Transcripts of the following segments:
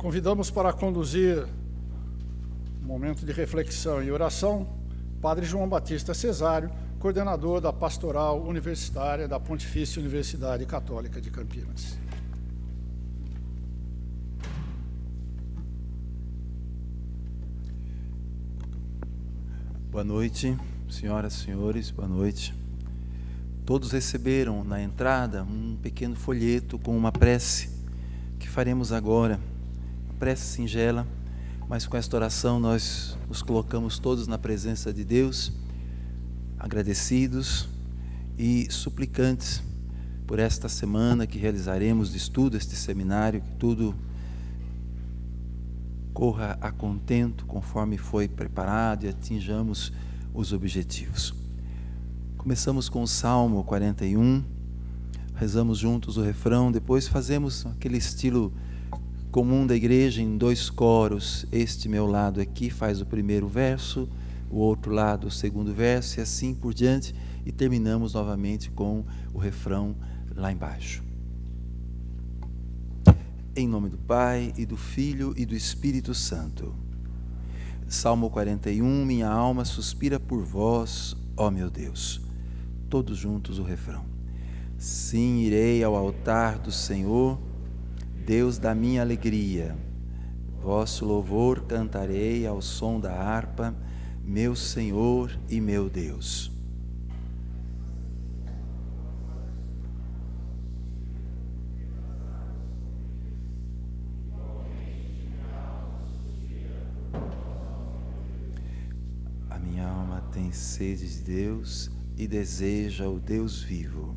Convidamos para conduzir um momento de reflexão e oração Padre João Batista Cesário, coordenador da Pastoral Universitária da Pontifícia Universidade Católica de Campinas. Boa noite, senhoras e senhores, boa noite. Todos receberam na entrada um pequeno folheto com uma prece que faremos agora. Uma prece singela, mas com esta oração nós nos colocamos todos na presença de Deus, agradecidos e suplicantes por esta semana que realizaremos de estudo, este seminário, que tudo corra a contento conforme foi preparado e atinjamos os objetivos. Começamos com o Salmo 41, rezamos juntos o refrão, depois fazemos aquele estilo comum da igreja em 2 coros. Este meu lado aqui faz o primeiro verso, o outro lado o segundo verso e assim por diante, e terminamos novamente com o refrão lá embaixo. Em nome do Pai, e do Filho, e do Espírito Santo. Salmo 41, minha alma suspira por vós, ó meu Deus. Todos juntos o refrão. Sim, irei ao altar do Senhor, Deus da minha alegria. Vosso louvor cantarei ao som da harpa, meu Senhor e meu Deus. A minha alma tem sede de Deus e deseja o Deus vivo.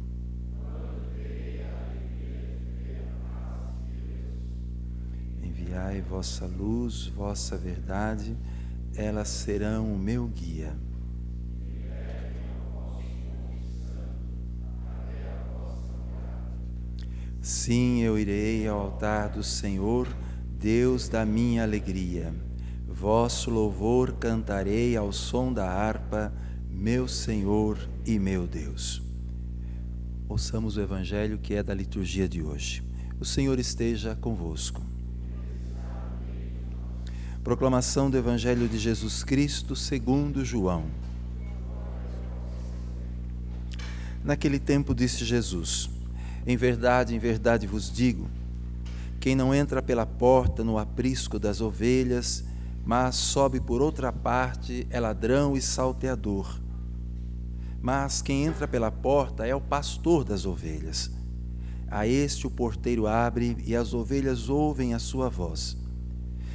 Enviai vossa luz, vossa verdade, elas serão o meu guia. Sim, eu irei ao altar do Senhor, Deus da minha alegria. Vosso louvor cantarei ao som da harpa, meu Senhor e meu Deus. Ouçamos o Evangelho que é da liturgia de hoje. O Senhor esteja convosco. Proclamação do Evangelho de Jesus Cristo segundo João. Naquele tempo disse Jesus: em verdade vos digo, quem não entra pela porta no aprisco das ovelhas, mas sobe por outra parte, é ladrão e salteador. Mas quem entra pela porta é o pastor das ovelhas. A este o porteiro abre e as ovelhas ouvem a sua voz.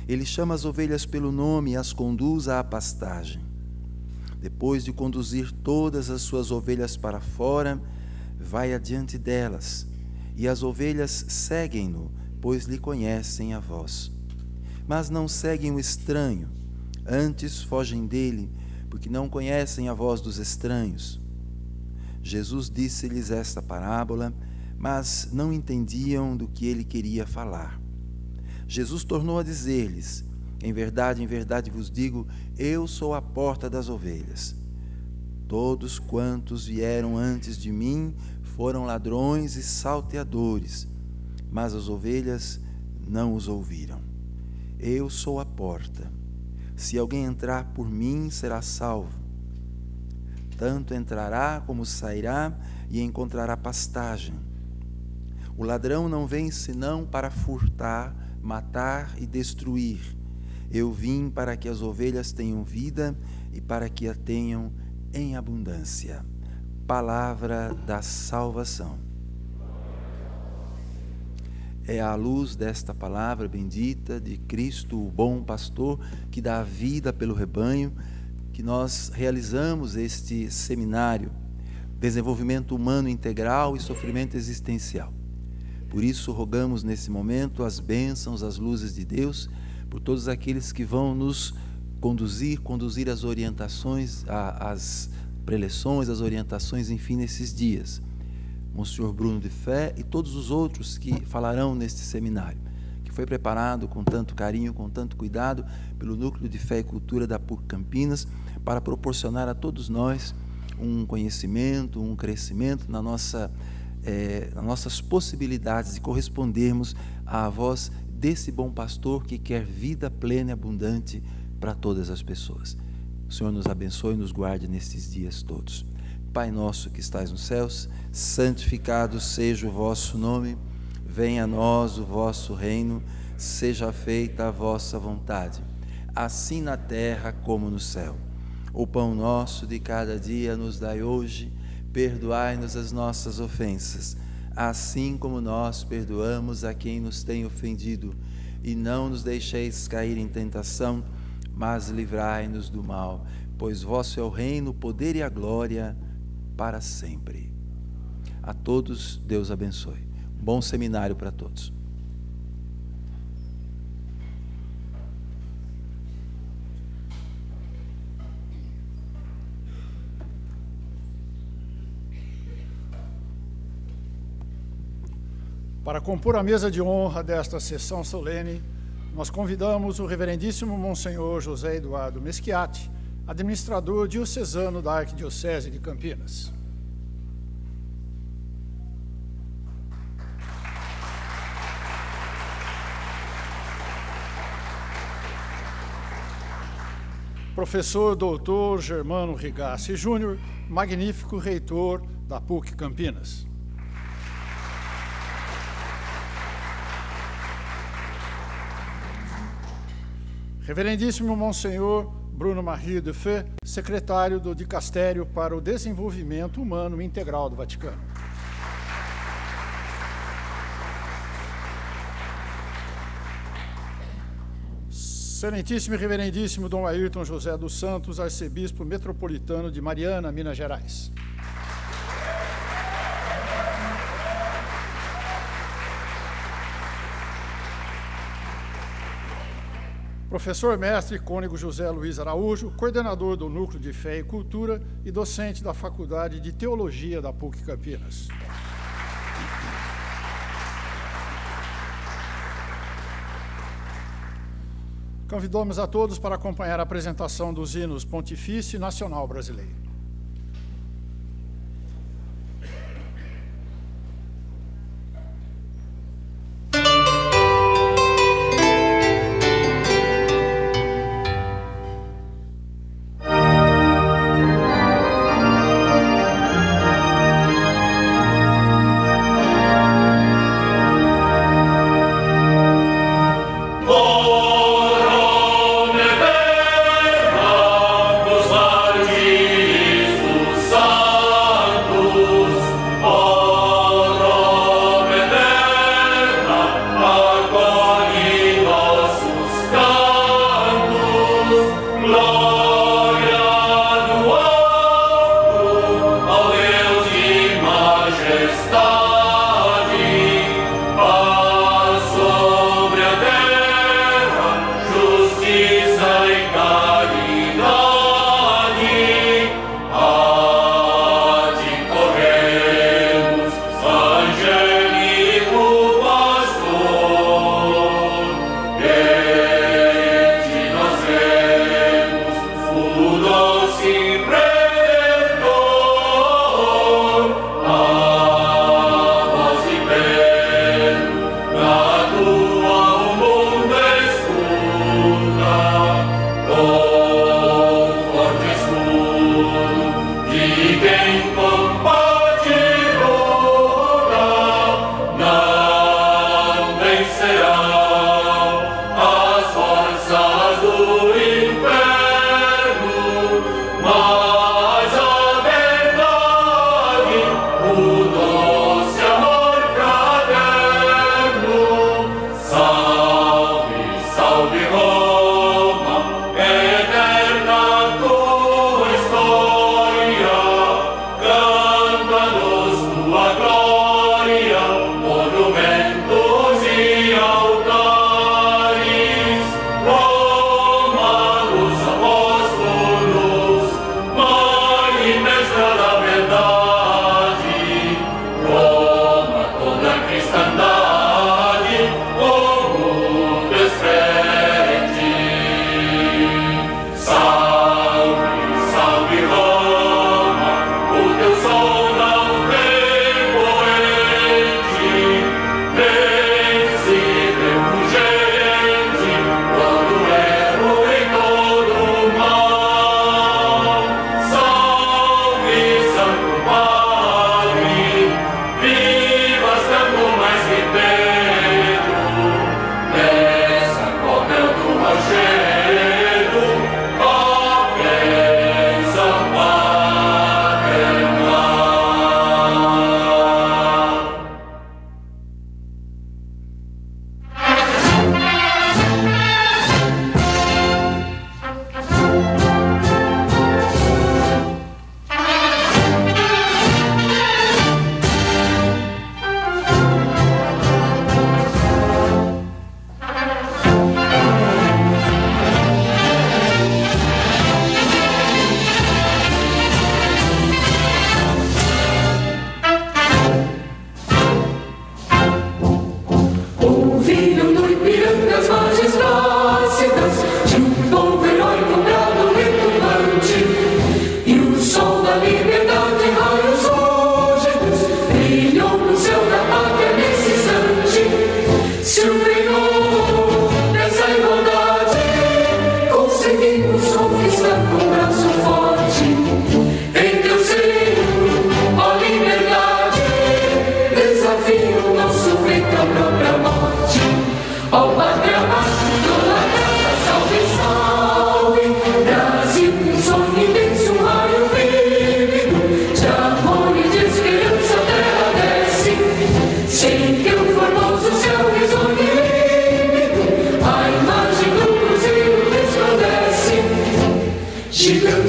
Ele chama as ovelhas pelo nome e as conduz à pastagem. Depois de conduzir todas as suas ovelhas para fora, vai adiante delas, e as ovelhas seguem-no, pois lhe conhecem a voz. Mas não seguem o estranho, antes fogem dele, porque não conhecem a voz dos estranhos. Jesus disse-lhes esta parábola, mas não entendiam do que ele queria falar. Jesus tornou a dizer-lhes: em verdade vos digo, eu sou a porta das ovelhas. Todos quantos vieram antes de mim foram ladrões e salteadores, mas as ovelhas não os ouviram. Eu sou a porta. Se alguém entrar por mim, será salvo. Tanto entrará como sairá e encontrará pastagem. O ladrão não vem senão para furtar, matar e destruir. Eu vim para que as ovelhas tenham vida e para que a tenham em abundância. Palavra da salvação. É à luz desta palavra bendita de Cristo, o bom pastor, que dá a vida pelo rebanho, que nós realizamos este seminário, Desenvolvimento Humano Integral e Sofrimento Existencial. Por isso, rogamos nesse momento as bênçãos, as luzes de Deus, por todos aqueles que vão nos conduzir as orientações, as preleções, as orientações, enfim, nesses dias. Monsenhor Bruno de Fé e todos os outros que falarão neste seminário, que foi preparado com tanto carinho, com tanto cuidado pelo Núcleo de Fé e Cultura da PUC Campinas, para proporcionar a todos nós um conhecimento, um crescimento nas nossas possibilidades de correspondermos à voz desse bom pastor que quer vida plena e abundante para todas as pessoas. O Senhor nos abençoe e nos guarde nesses dias todos. Pai nosso que estais nos céus, santificado seja o vosso nome, venha a nós o vosso reino, seja feita a vossa vontade, assim na terra como no céu. O pão nosso de cada dia nos dai hoje, perdoai-nos as nossas ofensas, assim como nós perdoamos a quem nos tem ofendido, e não nos deixeis cair em tentação, mas livrai-nos do mal, pois vosso é o reino, o poder e a glória para sempre. A todos, Deus abençoe. Bom seminário para todos. Para compor a mesa de honra desta sessão solene, nós convidamos o reverendíssimo Monsenhor José Eduardo Meschiati, administrador diocesano da Arquidiocese de Campinas. Professor Dr. Germano Rigassi Júnior, magnífico reitor da PUC Campinas. Reverendíssimo Monsenhor Bruno Marie de Feu, secretário do Dicastério para o Desenvolvimento Humano Integral do Vaticano. Excelentíssimo e reverendíssimo Dom Ayrton José dos Santos, arcebispo metropolitano de Mariana, Minas Gerais. Professor mestre Cônego José Luiz Araújo, coordenador do Núcleo de Fé e Cultura e docente da Faculdade de Teologia da PUC Campinas. Convidamos a todos para acompanhar a apresentação dos hinos Pontifício e Nacional Brasileiro. Monumentos e altares.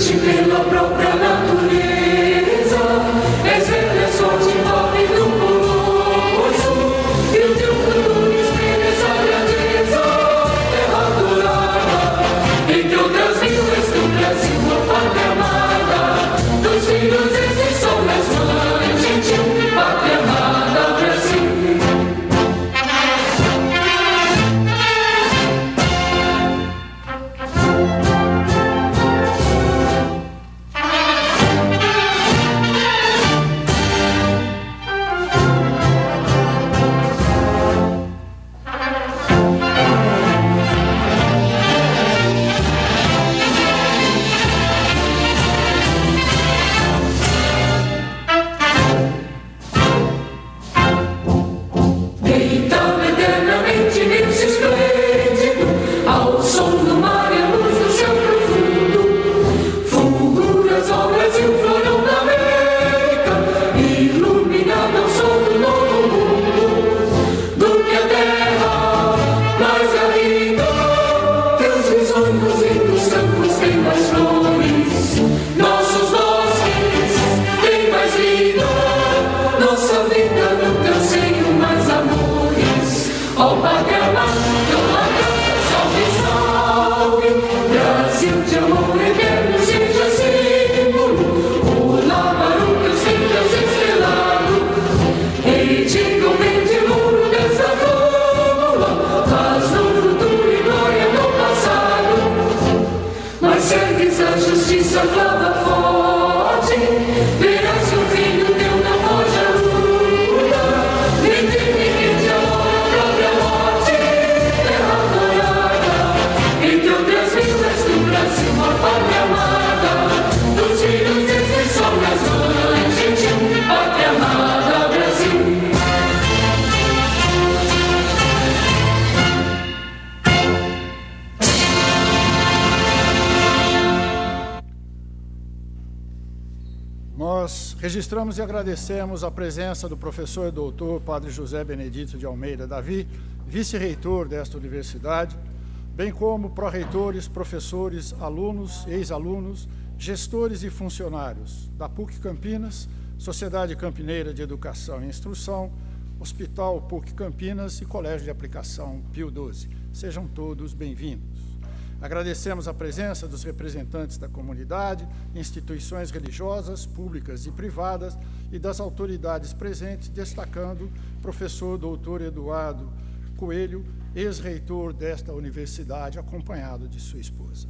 Mente pela própria natureza, és velha sorte pobre do colosso, e o teu futuro espelha essa grandeza, terra adorada, entre outras mil és do Brasil, a pátria amada, dos filhos esses são as mães, gentil, pátria amada, Brasil. Deitado eternamente nesse esplêndido, ao som do mar e a luz do céu profundo, fulguras ao Brasil, florão da América, iluminado ao sol do novo mundo, do que a terra mais garrida, teus risonhos lindos campos têm mais flores, nossos bosques têm mais vida, nossa vida no teu seio mais amores. Ó Pátria amada, salve, salve, Brasil de amor eterno seja símbolo, o lábaro que os tempos estrelado, rei de verde muro dessa fórmula, paz no futuro e glória no passado, mas segues a justiça clava forte, verás que o filho teu não foge à luta, nem teme que te amor a própria morte, terra adorada, entre outras vilas do Brasil, a pátria amada, dos filhos desse sol nas mães, gentil, pátria amada, Brasil. Nós registramos e agradecemos a presença do professor e doutor Padre José Benedito de Almeida Davi, vice-reitor desta universidade, bem como pró-reitores, professores, alunos, ex-alunos, gestores e funcionários da PUC Campinas, Sociedade Campineira de Educação e Instrução, Hospital PUC Campinas e Colégio de Aplicação Pio XII. Sejam todos bem-vindos. Agradecemos a presença dos representantes da comunidade, instituições religiosas, públicas e privadas e das autoridades presentes, destacando o professor doutor Eduardo Coelho, ex-reitor desta universidade, acompanhado de sua esposa.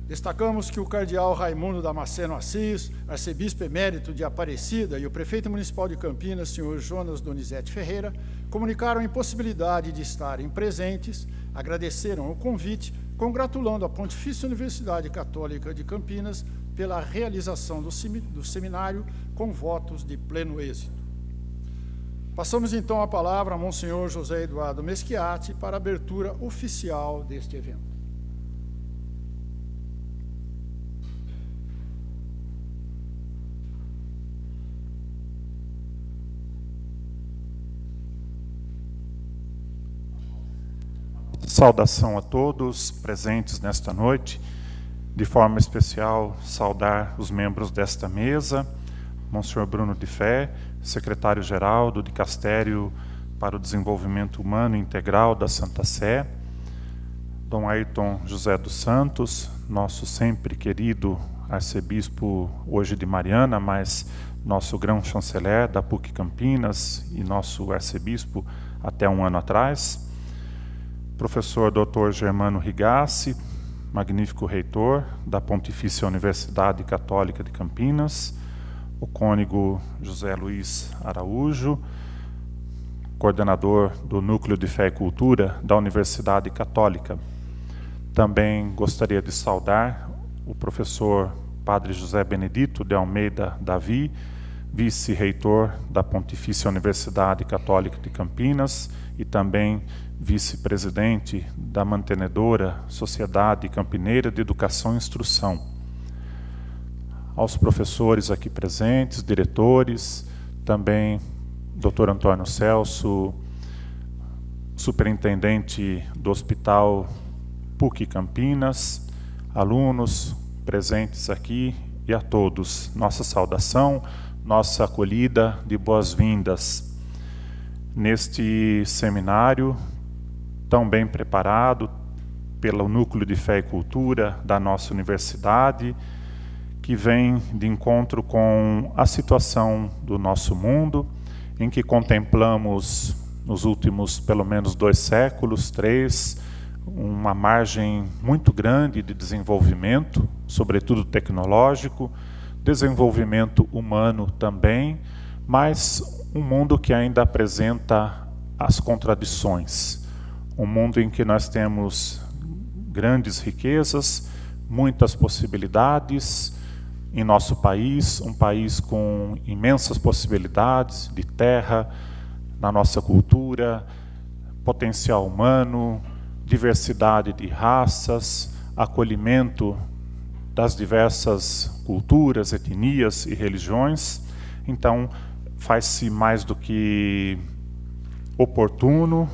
Destacamos que o cardeal Raimundo Damasceno Assis, arcebispo emérito de Aparecida, e o prefeito municipal de Campinas, senhor Jonas Donizete Ferreira, comunicaram a impossibilidade de estarem presentes, agradeceram o convite, congratulando a Pontifícia Universidade Católica de Campinas pela realização do seminário com votos de pleno êxito. Passamos então a palavra a Monsenhor José Eduardo Meschiati para a abertura oficial deste evento. Saudação a todos presentes nesta noite, de forma especial saudar os membros desta mesa, Monsenhor Bruno de Fé, secretário-geral do Dicastério para o Desenvolvimento Humano Integral da Santa Sé, Dom Ayrton José dos Santos, nosso sempre querido arcebispo hoje de Mariana, mas nosso grão-chanceler da PUC Campinas e nosso arcebispo até um ano atrás, professor Dr. Germano Rigassi, magnífico reitor da Pontifícia Universidade Católica de Campinas, o cônego José Luiz Araújo, coordenador do Núcleo de Fé e Cultura da Universidade Católica. Também gostaria de saudar o professor Padre José Benedito de Almeida Davi, vice-reitor da Pontifícia Universidade Católica de Campinas e também vice-presidente da mantenedora Sociedade Campineira de Educação e Instrução. Aos professores aqui presentes, diretores, também Dr. Antônio Celso, superintendente do Hospital PUC Campinas, alunos, presentes aqui e a todos. Nossa saudação, nossa acolhida de boas-vindas neste seminário tão bem preparado pelo Núcleo de Fé e Cultura da nossa universidade, que vem de encontro com a situação do nosso mundo, em que contemplamos nos últimos pelo menos 2 séculos, 3, uma margem muito grande de desenvolvimento, sobretudo tecnológico, desenvolvimento humano também, mas um mundo que ainda apresenta as contradições. Um mundo em que nós temos grandes riquezas, muitas possibilidades em nosso país, um país com imensas possibilidades de terra, na nossa cultura, potencial humano, diversidade de raças, acolhimento das diversas culturas, etnias e religiões. Então, faz-se mais do que oportuno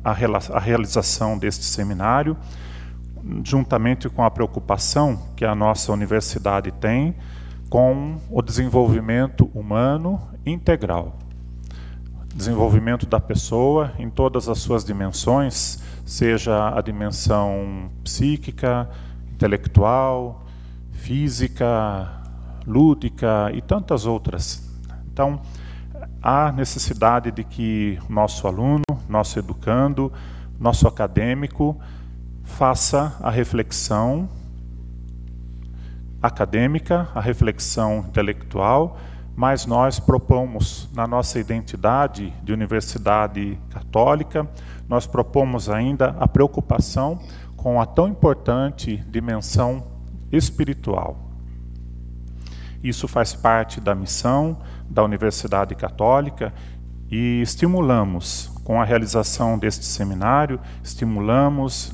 a realização deste seminário, juntamente com a preocupação que a nossa universidade tem com o desenvolvimento humano integral. Desenvolvimento da pessoa em todas as suas dimensões, seja a dimensão psíquica, intelectual, física, lúdica e tantas outras. Então, há necessidade de que nosso aluno, nosso educando, nosso acadêmico faça a reflexão acadêmica, a reflexão intelectual, mas nós propomos, na nossa identidade de universidade católica, nós propomos ainda a preocupação com a tão importante dimensão espiritual. Isso faz parte da missão da Universidade Católica e estimulamos, com a realização deste seminário,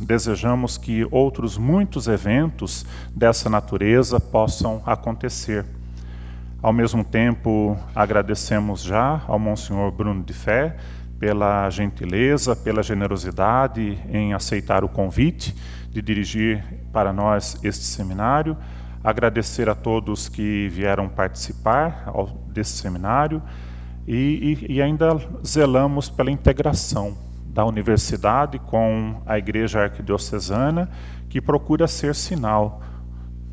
desejamos que outros muitos eventos dessa natureza possam acontecer. Ao mesmo tempo, agradecemos já ao Monsenhor Bruno de Fé pela gentileza, pela generosidade em aceitar o convite de dirigir para nós este seminário. Agradecer a todos que vieram participar desse seminário e ainda zelamos pela integração da universidade com a Igreja Arquidiocesana, que procura ser sinal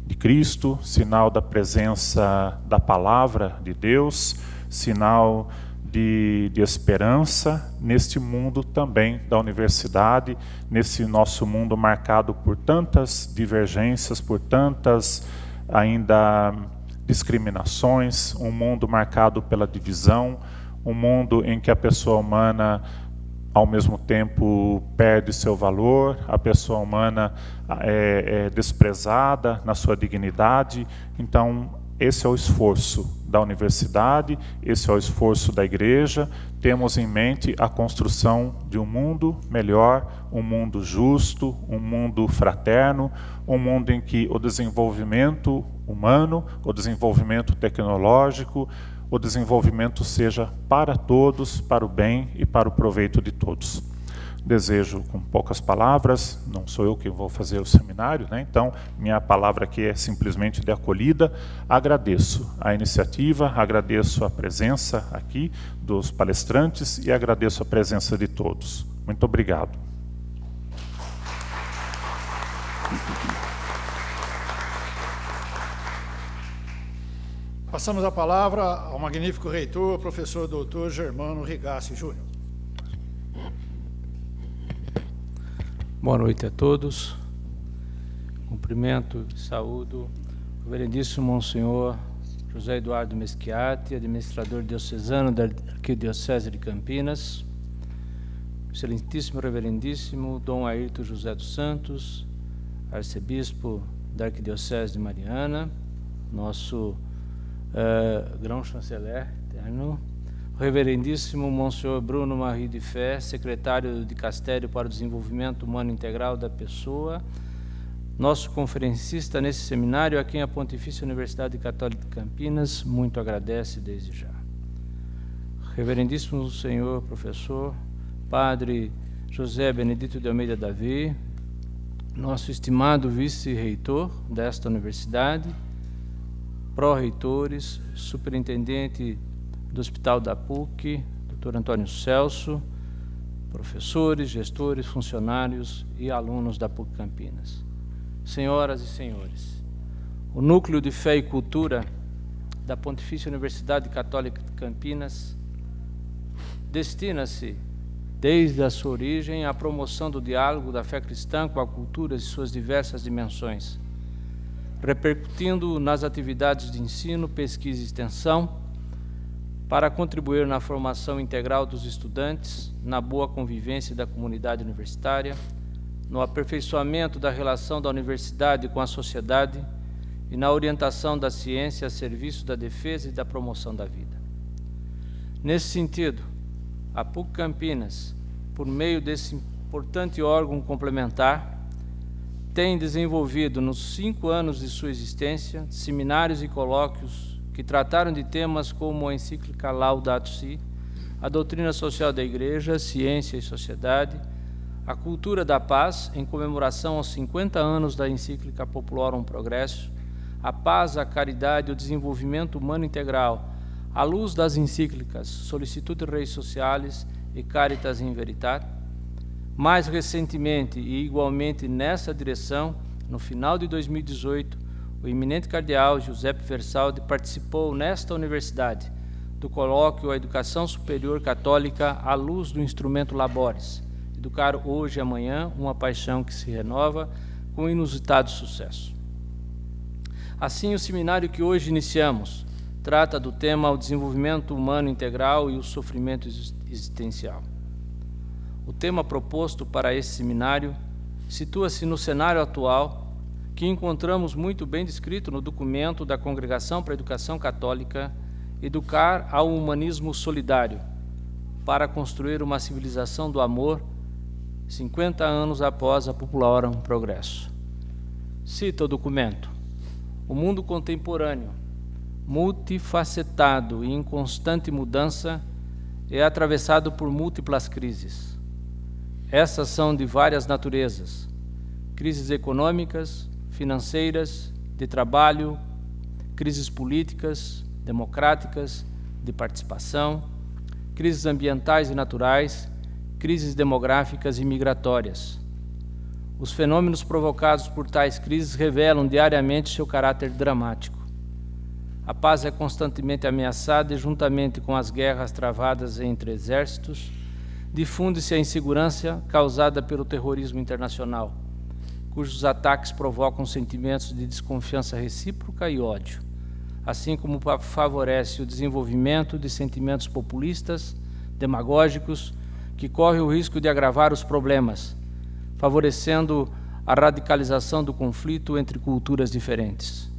de Cristo, sinal da presença da Palavra de Deus, sinal de esperança neste mundo também da universidade, nesse nosso mundo marcado por tantas divergências, por tantas ainda discriminações, um mundo marcado pela divisão, um mundo em que a pessoa humana ao mesmo tempo perde seu valor, a pessoa humana é desprezada na sua dignidade. Então, esse é o esforço da universidade, esse é o esforço da igreja. Temos em mente a construção de um mundo melhor, um mundo justo, um mundo fraterno, um mundo em que o desenvolvimento humano, o desenvolvimento tecnológico, o desenvolvimento seja para todos, para o bem e para o proveito de todos. Desejo, com poucas palavras, não sou eu que vou fazer o seminário, né? Então, minha palavra aqui é simplesmente de acolhida. Agradeço a iniciativa, agradeço a presença aqui dos palestrantes e agradeço a presença de todos. Muito obrigado. Passamos a palavra ao magnífico reitor, professor doutor Germano Rigassi Júnior. Boa noite a todos. Cumprimento e saúdo o reverendíssimo Monsenhor José Eduardo Meschiati, administrador diocesano da Arquidiocese de Campinas, excelentíssimo reverendíssimo Dom Ayrton José dos Santos, arcebispo da Arquidiocese de Mariana, nosso grão-chanceler eterno, o reverendíssimo Monsenhor Bruno Marie de Fé, secretário de Dicastério para o Desenvolvimento Humano Integral da Pessoa, nosso conferencista nesse seminário, a quem a Pontifícia Universidade Católica de Campinas muito agradece desde já. Reverendíssimo Senhor Professor, Padre José Benedito de Almeida Davi, nosso estimado vice-reitor desta universidade, pró-reitores, superintendente do Hospital da PUC, Dr. Antônio Celso, professores, gestores, funcionários e alunos da PUC Campinas. Senhoras e senhores, o Núcleo de Fé e Cultura da Pontifícia Universidade Católica de Campinas destina-se, desde a sua origem, à promoção do diálogo da fé cristã com a cultura e suas diversas dimensões, repercutindo nas atividades de ensino, pesquisa e extensão, para contribuir na formação integral dos estudantes, na boa convivência da comunidade universitária, no aperfeiçoamento da relação da universidade com a sociedade e na orientação da ciência a serviço da defesa e da promoção da vida. Nesse sentido, a PUC Campinas, por meio desse importante órgão complementar, tem desenvolvido, nos 5 anos de sua existência, seminários e colóquios que trataram de temas como a encíclica Laudato Si, a doutrina social da Igreja, ciência e sociedade, a cultura da paz, em comemoração aos 50 anos da encíclica Populorum Progresso, a paz, a caridade e o desenvolvimento humano integral, à luz das encíclicas Solicitude Rei Socialis e Caritas in Veritate. Mais recentemente e igualmente nessa direção, no final de 2018, o eminente cardeal Giuseppe Versaldi participou nesta universidade do colóquio A Educação Superior Católica à luz do instrumento Labores, Educar Hoje e Amanhã, uma paixão que se renova, com inusitado sucesso. Assim, o seminário que hoje iniciamos trata do tema o desenvolvimento humano integral e o sofrimento existencial. O tema proposto para esse seminário situa-se no cenário atual, que encontramos muito bem descrito no documento da Congregação para a Educação Católica, Educar ao Humanismo Solidário, para construir uma civilização do amor, 50 anos após a Populorum Progresso. Cita o documento: o mundo contemporâneo, multifacetado e em constante mudança, é atravessado por múltiplas crises. Essas são de várias naturezas: crises econômicas, financeiras, de trabalho, crises políticas, democráticas, de participação, crises ambientais e naturais, crises demográficas e migratórias. Os fenômenos provocados por tais crises revelam diariamente seu caráter dramático. A paz é constantemente ameaçada e, juntamente com as guerras travadas entre exércitos, difunde-se a insegurança causada pelo terrorismo internacional, cujos ataques provocam sentimentos de desconfiança recíproca e ódio, assim como favorece o desenvolvimento de sentimentos populistas, demagógicos, que correm o risco de agravar os problemas, favorecendo a radicalização do conflito entre culturas diferentes.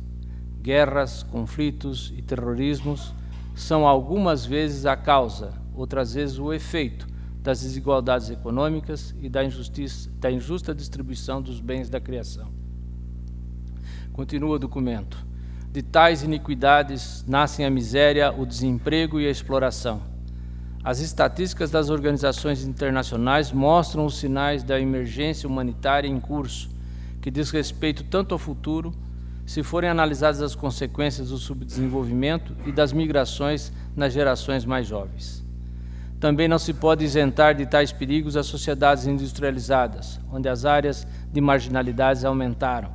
Guerras, conflitos e terrorismos são algumas vezes a causa, outras vezes o efeito das desigualdades econômicas e da injusta distribuição dos bens da criação. Continua o documento: de tais iniquidades nascem a miséria, o desemprego e a exploração. As estatísticas das organizações internacionais mostram os sinais da emergência humanitária em curso, que diz respeito tanto ao futuro, se forem analisadas as consequências do subdesenvolvimento e das migrações nas gerações mais jovens. Também não se pode isentar de tais perigos as sociedades industrializadas, onde as áreas de marginalidades aumentaram.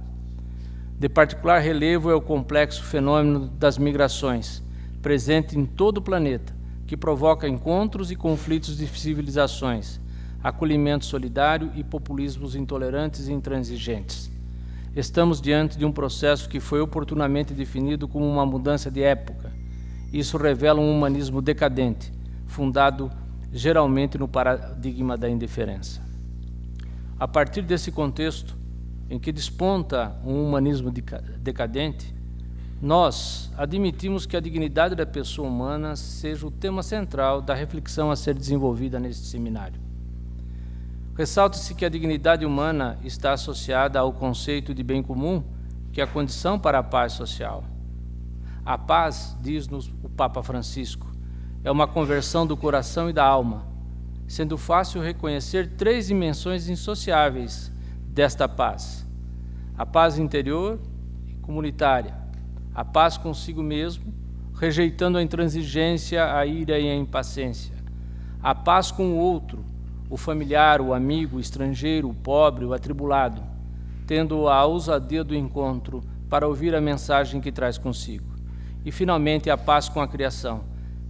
De particular relevo é o complexo fenômeno das migrações, presente em todo o planeta, que provoca encontros e conflitos de civilizações, acolhimento solidário e populismos intolerantes e intransigentes. Estamos diante de um processo que foi oportunamente definido como uma mudança de época. Isso revela um humanismo decadente, fundado geralmente no paradigma da indiferença. A partir desse contexto, em que desponta um humanismo decadente, nós admitimos que a dignidade da pessoa humana seja o tema central da reflexão a ser desenvolvida neste seminário. Ressalta-se que a dignidade humana está associada ao conceito de bem comum, que é a condição para a paz social. A paz, diz-nos o Papa Francisco, é uma conversão do coração e da alma, sendo fácil reconhecer 3 dimensões insociáveis desta paz: a paz interior e comunitária, a paz consigo mesmo, rejeitando a intransigência, a ira e a impaciência, a paz com o outro, o familiar, o amigo, o estrangeiro, o pobre, o atribulado, tendo a ousadia do encontro para ouvir a mensagem que traz consigo. E, finalmente, a paz com a criação,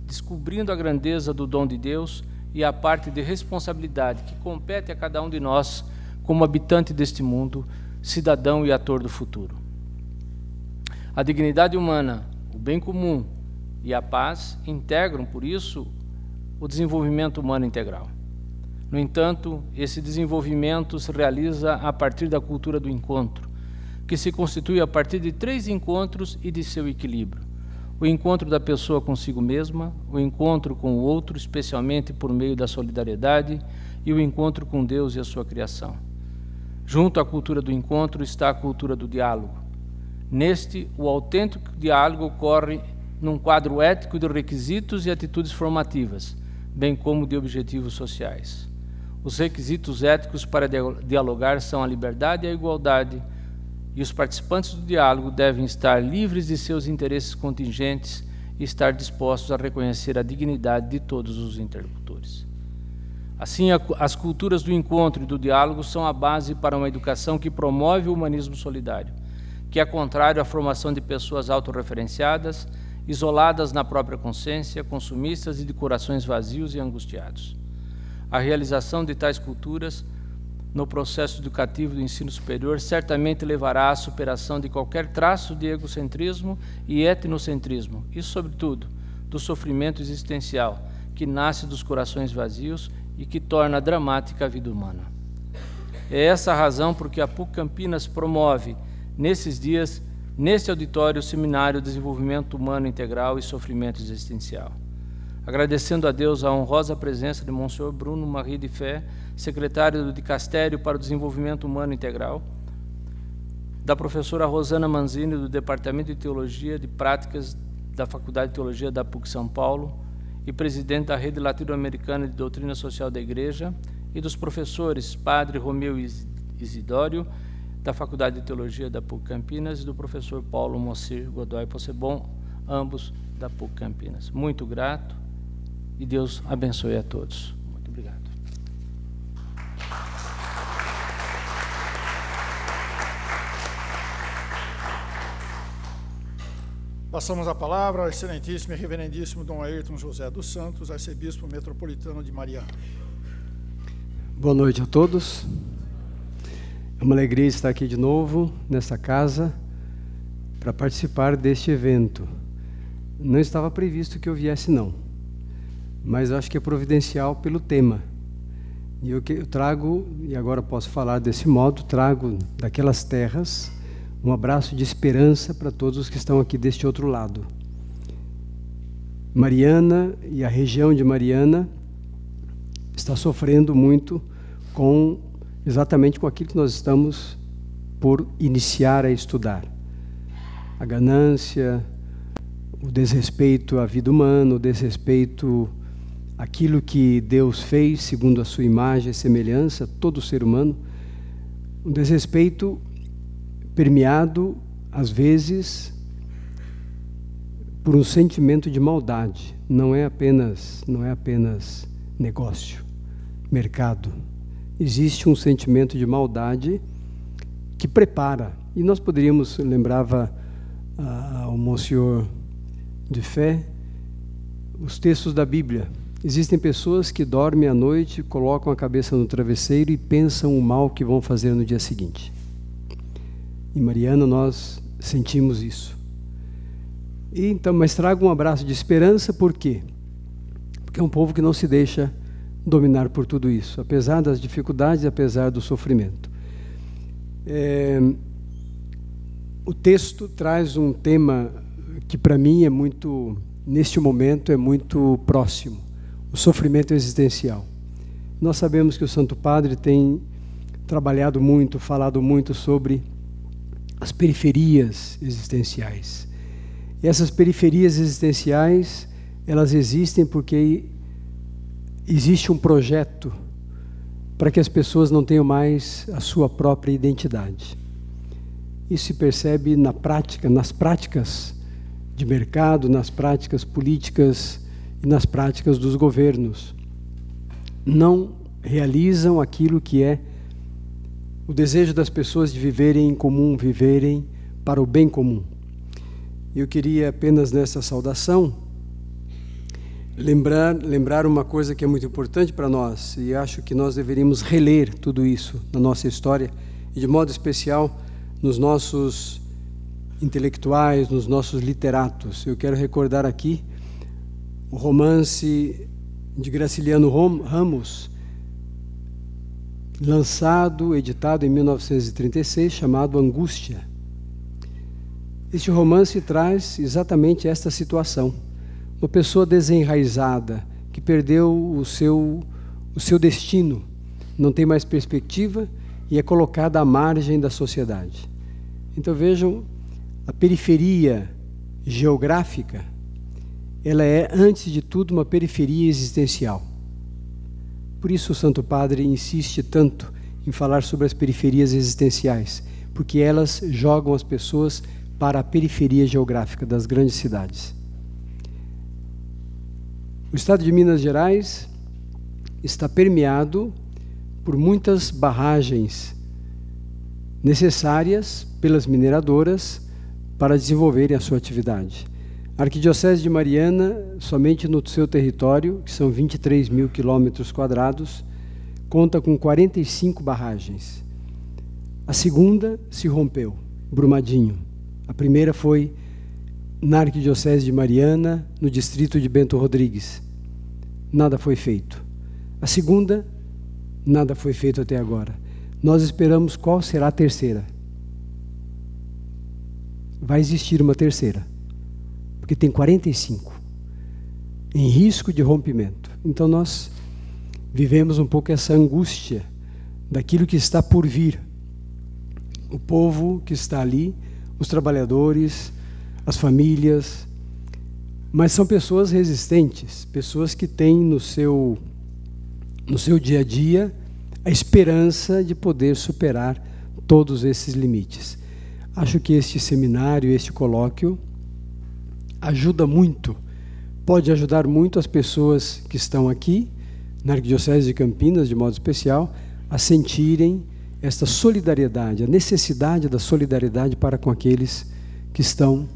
descobrindo a grandeza do dom de Deus e a parte de responsabilidade que compete a cada um de nós como habitante deste mundo, cidadão e ator do futuro. A dignidade humana, o bem comum e a paz integram, por isso, o desenvolvimento humano integral. No entanto, esse desenvolvimento se realiza a partir da cultura do encontro, que se constitui a partir de 3 encontros e de seu equilíbrio: o encontro da pessoa consigo mesma, o encontro com o outro, especialmente por meio da solidariedade, e o encontro com Deus e a sua criação. Junto à cultura do encontro está a cultura do diálogo. Neste, o autêntico diálogo ocorre num quadro ético de requisitos e atitudes formativas, bem como de objetivos sociais. Os requisitos éticos para dialogar são a liberdade e a igualdade, e os participantes do diálogo devem estar livres de seus interesses contingentes e estar dispostos a reconhecer a dignidade de todos os interlocutores. Assim, as culturas do encontro e do diálogo são a base para uma educação que promove o humanismo solidário, que é contrário à formação de pessoas autorreferenciadas, isoladas na própria consciência, consumistas e de corações vazios e angustiados. A realização de tais culturas no processo educativo do ensino superior certamente levará à superação de qualquer traço de egocentrismo e etnocentrismo e, sobretudo, do sofrimento existencial que nasce dos corações vazios e que torna dramática a vida humana. É essa a razão por que a PUC Campinas promove, nesses dias, neste auditório, o Seminário Desenvolvimento Humano Integral e Sofrimento Existencial. Agradecendo a Deus a honrosa presença de Monsenhor Bruno Marie de Fé, secretário do Dicastério para o Desenvolvimento Humano Integral, da professora Rosana Manzini, do Departamento de Teologia de Práticas da Faculdade de Teologia da PUC São Paulo e presidente da Rede Latino-Americana de Doutrina Social da Igreja, e dos professores Padre Romeu Isidório, da Faculdade de Teologia da PUC Campinas, e do professor Paulo Moacir Godoy Possebon, ambos da PUC Campinas. Muito grato e Deus abençoe a todos. Muito obrigado. Passamos a palavra ao excelentíssimo e reverendíssimo Dom Ayrton José dos Santos, arcebispo metropolitano de Mariana. Boa noite a todos. É uma alegria estar aqui de novo, nessa casa, para participar deste evento. Não estava previsto que eu viesse, não, mas acho que é providencial pelo tema. E eu trago, e agora posso falar desse modo, trago daquelas terras um abraço de esperança para todos os que estão aqui deste outro lado. Mariana e a região de Mariana está sofrendo muito exatamente com aquilo que nós estamos por iniciar a estudar. A ganância, o desrespeito à vida humana, o desrespeito àquilo que Deus fez segundo a sua imagem e semelhança, todo ser humano, um desrespeito permeado, às vezes, por um sentimento de maldade. Não é apenas negócio, mercado. Existe um sentimento de maldade que prepara. E nós poderíamos, lembrava ao Monsenhor de Fé, os textos da Bíblia. Existem pessoas que dormem à noite, colocam a cabeça no travesseiro e pensam o mal que vão fazer no dia seguinte. Em Mariana nós sentimos isso. E, então, mas trago um abraço de esperança, por quê? Porque é um povo que não se deixa dominar por tudo isso, apesar das dificuldades, apesar do sofrimento. O texto traz um tema que para mim é muito, neste momento, é muito próximo, o sofrimento existencial. Nós sabemos que o Santo Padre tem trabalhado muito, falado muito sobre as periferias existenciais. E essas periferias existenciais, elas existem porque existe um projeto para que as pessoas não tenham mais a sua própria identidade. Isso se percebe na prática, nas práticas de mercado, nas práticas políticas e nas práticas dos governos. Não realizam aquilo que é o desejo das pessoas de viverem em comum, viverem para o bem comum. Eu queria apenas nessa saudação lembrar uma coisa que é muito importante para nós, e acho que nós deveríamos reler tudo isso na nossa história, e de modo especial nos nossos intelectuais, nos nossos literatos. Eu quero recordar aqui o romance de Graciliano Ramos, lançado, editado em 1936, chamado Angústia. Este romance traz exatamente esta situação. Uma pessoa desenraizada, que perdeu o seu destino, não tem mais perspectiva e é colocada à margem da sociedade. Então vejam, a periferia geográfica, ela é, antes de tudo, uma periferia existencial. Por isso o Santo Padre insiste tanto em falar sobre as periferias existenciais, porque elas jogam as pessoas para a periferia geográfica das grandes cidades. O estado de Minas Gerais está permeado por muitas barragens necessárias pelas mineradoras para desenvolverem a sua atividade. A Arquidiocese de Mariana, somente no seu território, que são 23 mil quilômetros quadrados, conta com 45 barragens. A segunda se rompeu, Brumadinho. A primeira foi na Arquidiocese de Mariana, no distrito de Bento Rodrigues. Nada foi feito. A segunda, nada foi feito até agora. Nós esperamos qual será a terceira. Vai existir uma terceira, porque tem 45 em risco de rompimento. Então nós vivemos um pouco essa angústia daquilo que está por vir. O povo que está ali, os trabalhadores, as famílias, mas são pessoas resistentes, pessoas que têm no seu dia a dia a esperança de poder superar todos esses limites. Acho que este seminário, este colóquio, ajuda muito, pode ajudar muito as pessoas que estão aqui, na Arquidiocese de Campinas, de modo especial, a sentirem esta solidariedade, a necessidade da solidariedade para com aqueles que estão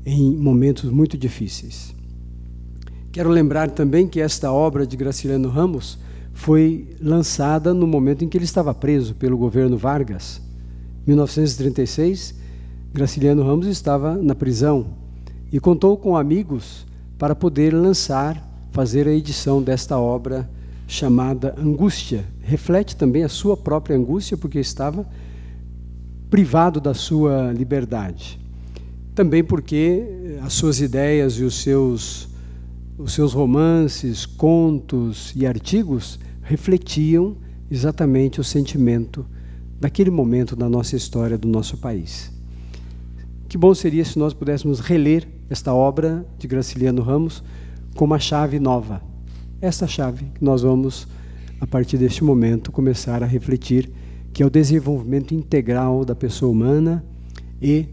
em momentos muito difíceis. Quero lembrar também que esta obra de Graciliano Ramos foi lançada no momento em que ele estava preso pelo governo Vargas. Em 1936, Graciliano Ramos estava na prisão e contou com amigos para poder fazer a edição desta obra chamada Angústia. Reflete também a sua própria angústia, porque estava privado da sua liberdade. Também porque as suas ideias e os seus romances, contos e artigos refletiam exatamente o sentimento daquele momento da nossa história, do nosso país. Que bom seria se nós pudéssemos reler esta obra de Graciliano Ramos com uma chave nova. Esta chave que nós vamos, a partir deste momento, começar a refletir, que é o desenvolvimento integral da pessoa humana e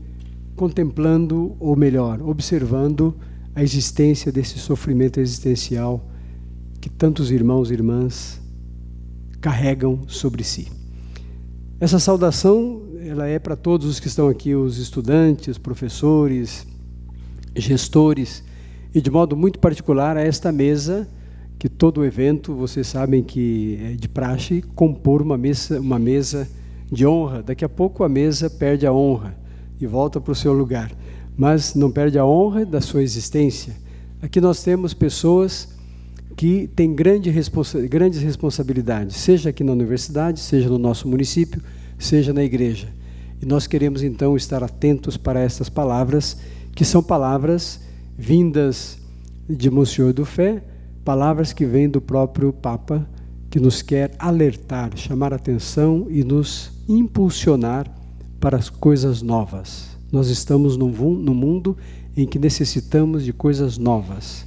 contemplando, ou melhor, observando a existência desse sofrimento existencial que tantos irmãos e irmãs carregam sobre si. Essa saudação, ela é para todos os que estão aqui, os estudantes, professores, gestores, e de modo muito particular a esta mesa, que todo evento, vocês sabem que é de praxe compor uma mesa de honra. Daqui a pouco a mesa perde a honra e volta para o seu lugar, mas não perde a honra da sua existência. Aqui nós temos pessoas que têm grandes responsabilidades, seja aqui na universidade, seja no nosso município, seja na igreja. E nós queremos então estar atentos para essas palavras, que são palavras vindas de Monsenhor Dufay, palavras que vêm do próprio Papa, que nos quer alertar, chamar a atenção e nos impulsionar para as coisas novas. Nós estamos num mundo em que necessitamos de coisas novas.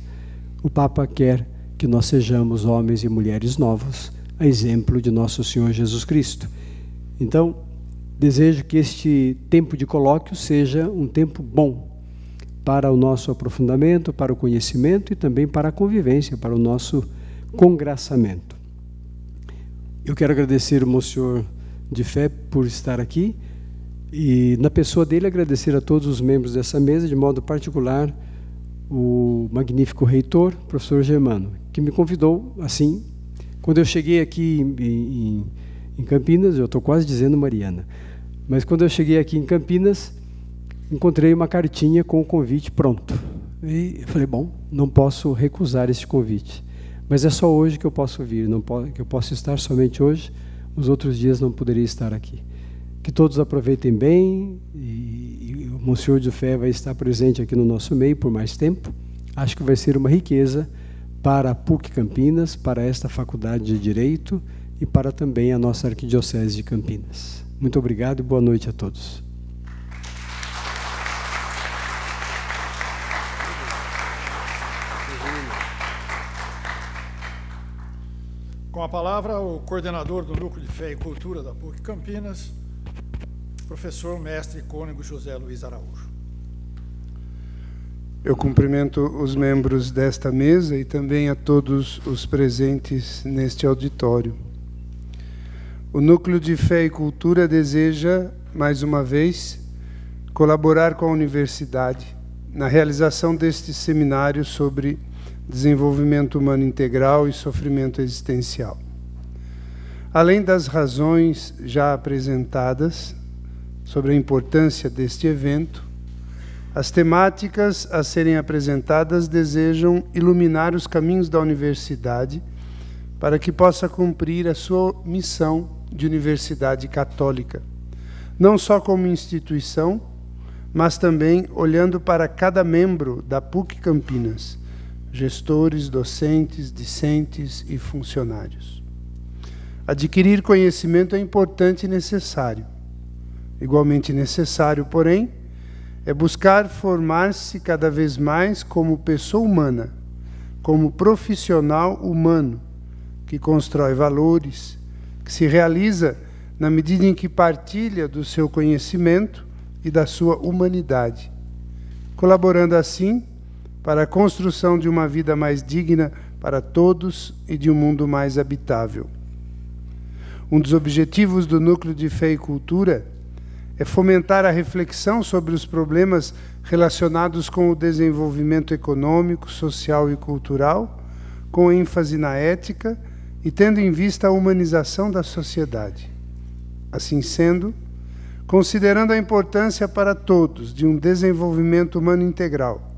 O Papa quer que nós sejamos homens e mulheres novos, a exemplo de nosso Senhor Jesus Cristo. Então, desejo que este tempo de colóquio seja um tempo bom para o nosso aprofundamento, para o conhecimento e também para a convivência, para o nosso congraçamento. Eu quero agradecer o Monsenhor de Fé por estar aqui e, na pessoa dele, agradecer a todos os membros dessa mesa, de modo particular, o magnífico reitor, professor Germano, que me convidou, assim, quando eu cheguei aqui em Campinas, eu estou quase dizendo Mariana, mas quando eu cheguei aqui em Campinas, encontrei uma cartinha com o convite pronto. E eu falei, bom, não posso recusar este convite. Mas é só hoje que eu posso vir, que eu posso estar somente hoje, os outros dias não poderia estar aqui. Que todos aproveitem bem, e o Monsenhor de Fé vai estar presente aqui no nosso meio por mais tempo. Acho que vai ser uma riqueza para a PUC Campinas, para esta Faculdade de Direito e para também a nossa Arquidiocese de Campinas. Muito obrigado e boa noite a todos. Com a palavra, o coordenador do Núcleo de Fé e Cultura da PUC Campinas, professor mestre Cônego José Luiz Araújo. Eu cumprimento os membros desta mesa e também a todos os presentes neste auditório. O Núcleo de Fé e Cultura deseja, mais uma vez, colaborar com a Universidade na realização deste seminário sobre desenvolvimento humano integral e sofrimento existencial. Além das razões já apresentadas sobre a importância deste evento, as temáticas a serem apresentadas desejam iluminar os caminhos da universidade para que possa cumprir a sua missão de universidade católica, não só como instituição, mas também olhando para cada membro da PUC Campinas, gestores, docentes, discentes e funcionários. Adquirir conhecimento é importante e necessário. Igualmente necessário, porém, é buscar formar-se cada vez mais como pessoa humana, como profissional humano, que constrói valores, que se realiza na medida em que partilha do seu conhecimento e da sua humanidade, colaborando assim para a construção de uma vida mais digna para todos e de um mundo mais habitável. Um dos objetivos do Núcleo de Fé e Cultura é fomentar a reflexão sobre os problemas relacionados com o desenvolvimento econômico, social e cultural, com ênfase na ética e tendo em vista a humanização da sociedade. Assim sendo, considerando a importância para todos de um desenvolvimento humano integral,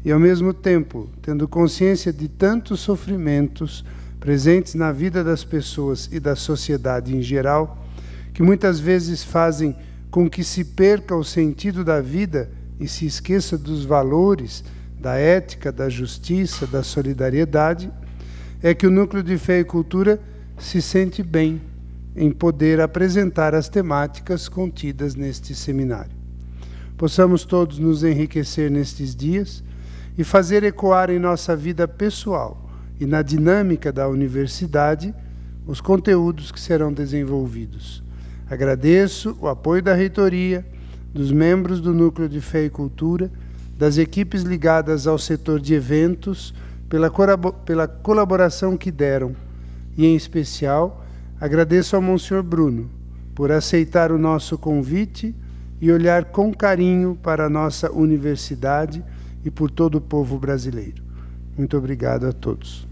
e, ao mesmo tempo, tendo consciência de tantos sofrimentos presentes na vida das pessoas e da sociedade em geral, que muitas vezes fazem com que se perca o sentido da vida e se esqueça dos valores, da ética, da justiça, da solidariedade, é que o Núcleo de Fé e Cultura se sente bem em poder apresentar as temáticas contidas neste seminário. Possamos todos nos enriquecer nestes dias e fazer ecoar em nossa vida pessoal e na dinâmica da universidade os conteúdos que serão desenvolvidos. Agradeço o apoio da reitoria, dos membros do Núcleo de Fé e Cultura, das equipes ligadas ao setor de eventos, pela colaboração que deram, e, em especial, agradeço ao Monsenhor Bruno por aceitar o nosso convite e olhar com carinho para a nossa universidade e por todo o povo brasileiro. Muito obrigado a todos.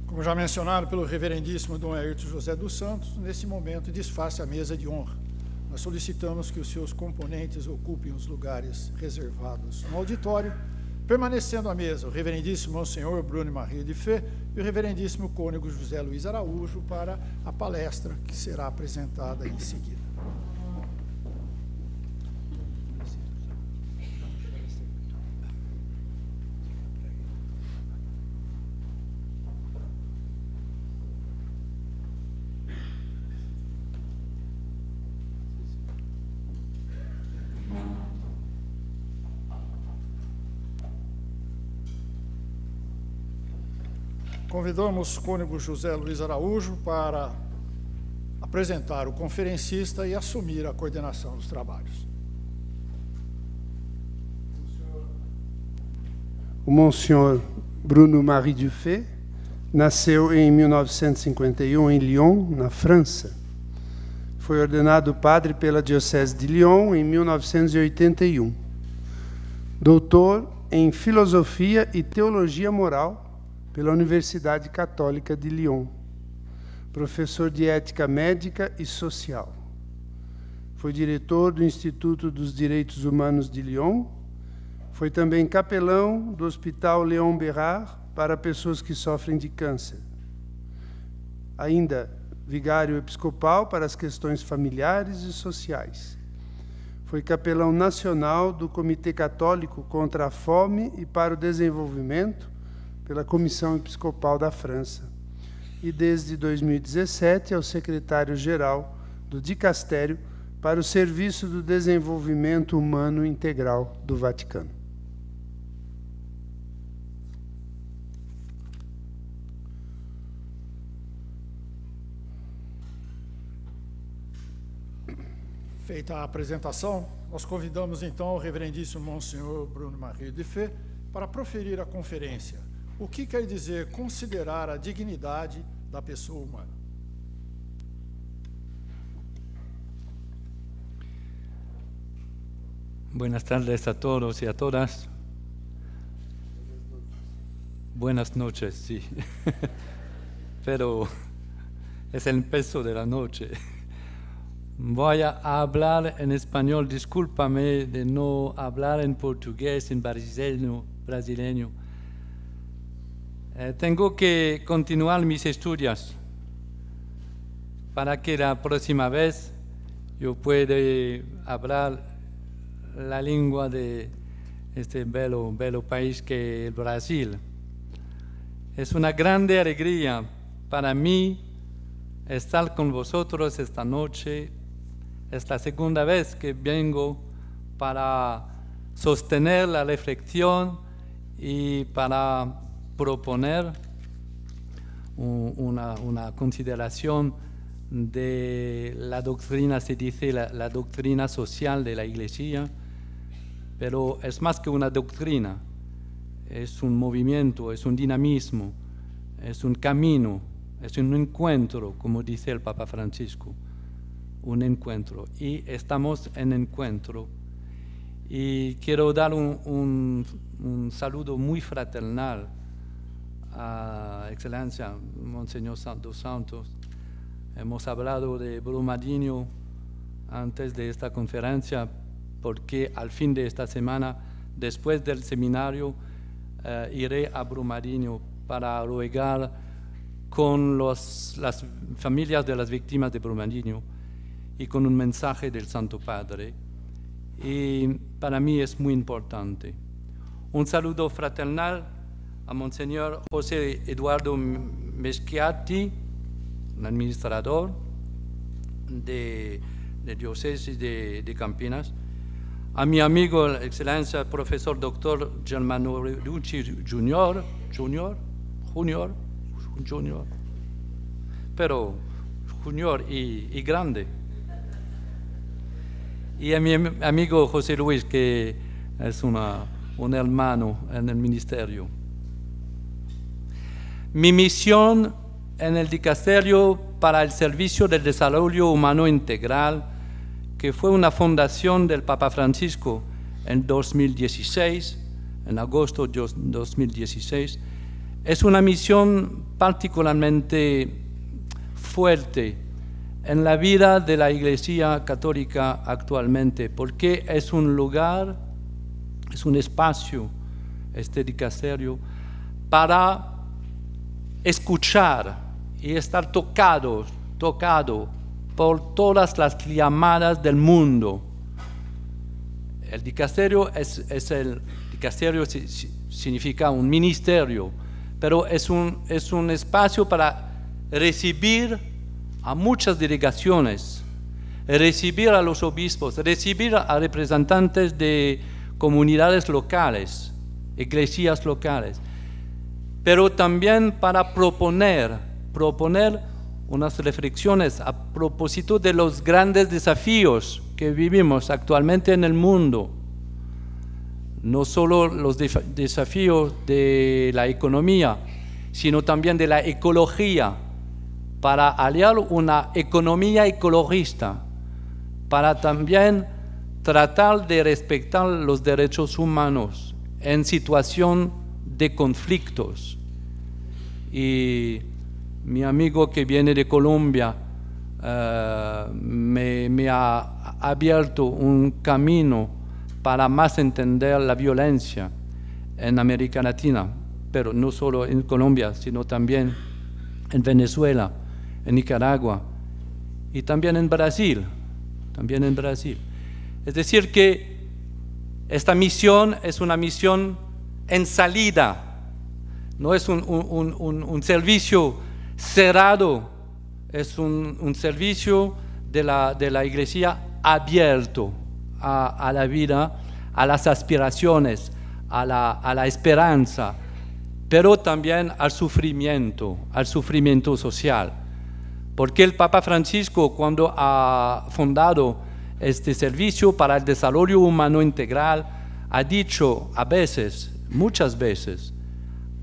Como já mencionado pelo reverendíssimo Dom Ayrton José dos Santos, nesse momento desfaça a mesa de honra. Nós solicitamos que os seus componentes ocupem os lugares reservados no auditório, permanecendo à mesa o reverendíssimo Monsenhor Bruno Maria de Fé e o reverendíssimo Cônego José Luiz Araújo para a palestra que será apresentada em seguida. Convidamos o cônego José Luiz Araújo para apresentar o conferencista e assumir a coordenação dos trabalhos. O Monsenhor Bruno Marie Dufay nasceu em 1951 em Lyon, na França. Foi ordenado padre pela Diocese de Lyon em 1981. Doutor em Filosofia e Teologia Moral pela Universidade Católica de Lyon. Professor de Ética Médica e Social. Foi diretor do Instituto dos Direitos Humanos de Lyon. Foi também capelão do Hospital Léon Bérard para pessoas que sofrem de câncer. Ainda vigário episcopal para as questões familiares e sociais. Foi capelão nacional do Comitê Católico contra a Fome e para o Desenvolvimento pela Comissão Episcopal da França. E desde 2017 é o secretário-geral do Dicastério para o Serviço do Desenvolvimento Humano Integral do Vaticano. Feita a apresentação, nós convidamos então o reverendíssimo Monsenhor Bruno Marie Dufay para proferir a conferência. O que quer dizer considerar a dignidade da pessoa humana? Buenas tardes a todos y a todas. Buenas noches, sí. Pero es el peso de la noche. Voy a hablar en español, discúlpame de no hablar en portugués, en brasileño. Tengo que continuar mis estudios para que la próxima vez yo pueda hablar la lengua de este bello país que es el Brasil. Es una grande alegría para mí estar con vosotros esta noche. Es la segunda vez que vengo para sostener la reflexión y para proponer una consideración de la doctrina, se dice la doctrina social de la Iglesia, pero es más que una doctrina, es un movimiento, es un dinamismo, es un camino, es un encuentro, como dice el Papa Francisco. Un encuentro, y estamos en encuentro. Y quiero dar un saludo muy fraternal a Excelencia Monseñor dos Santos. Hemos hablado de Brumadinho antes de esta conferencia, porque al fin de esta semana, después del seminario, iré a Brumadinho para ruegar con las familias de las víctimas de Brumadinho y con un mensaje del Santo Padre. Y para mí es muy importante. Un saludo fraternal a Monseñor José Eduardo Meschiati, un administrador de diócesis de Campinas, a mi amigo, la excelencia, profesor doctor Germano Reducci Junior, pero junior y grande. Y a mi amigo José Luis, que es un hermano en el ministerio. Mi misión en el Dicasterio para el Servicio del Desarrollo Humano Integral, que fue una fundación del Papa Francisco en 2016, en agosto de 2016, es una misión particularmente fuerte en la vida de la Iglesia Católica actualmente, porque es un lugar, es un espacio, este dicasterio, para escuchar y estar tocado por todas las llamadas del mundo. El dicasterio dicasterio significa un ministerio, pero es un espacio para recibir a muchas delegaciones, recibir a los obispos, recibir a representantes de comunidades locales, iglesias locales, pero también para proponer unas reflexiones a propósito de los grandes desafíos que vivimos actualmente en el mundo. No solo los desafíos de la economía, sino también de la ecología, para aliar una economía ecologista, para también tratar de respetar los derechos humanos en situación de conflictos. Y mi amigo que viene de Colombia me ha abierto un camino para más entender la violencia en América Latina, pero no solo en Colombia, sino también en Venezuela, en Nicaragua y también en Brasil. Es decir, que esta misión es una misión en salida, no es un servicio cerrado, es un servicio de la Iglesia abierto a la vida, a las aspiraciones, a la esperanza, pero también al sufrimiento social. Porque el Papa Francisco, cuando ha fundado este servicio para el desarrollo humano integral, ha dicho muchas veces,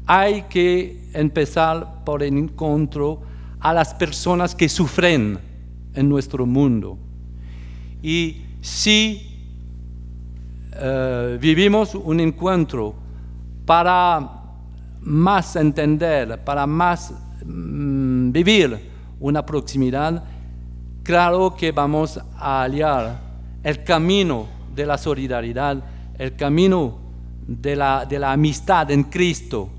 hay que empezar por el encuentro a las personas que sufren en nuestro mundo. Y si vivimos un encuentro para más entender, para más vivir una proximidad, claro que vamos a aliar el camino de la solidaridad, el camino de la amistad en Cristo,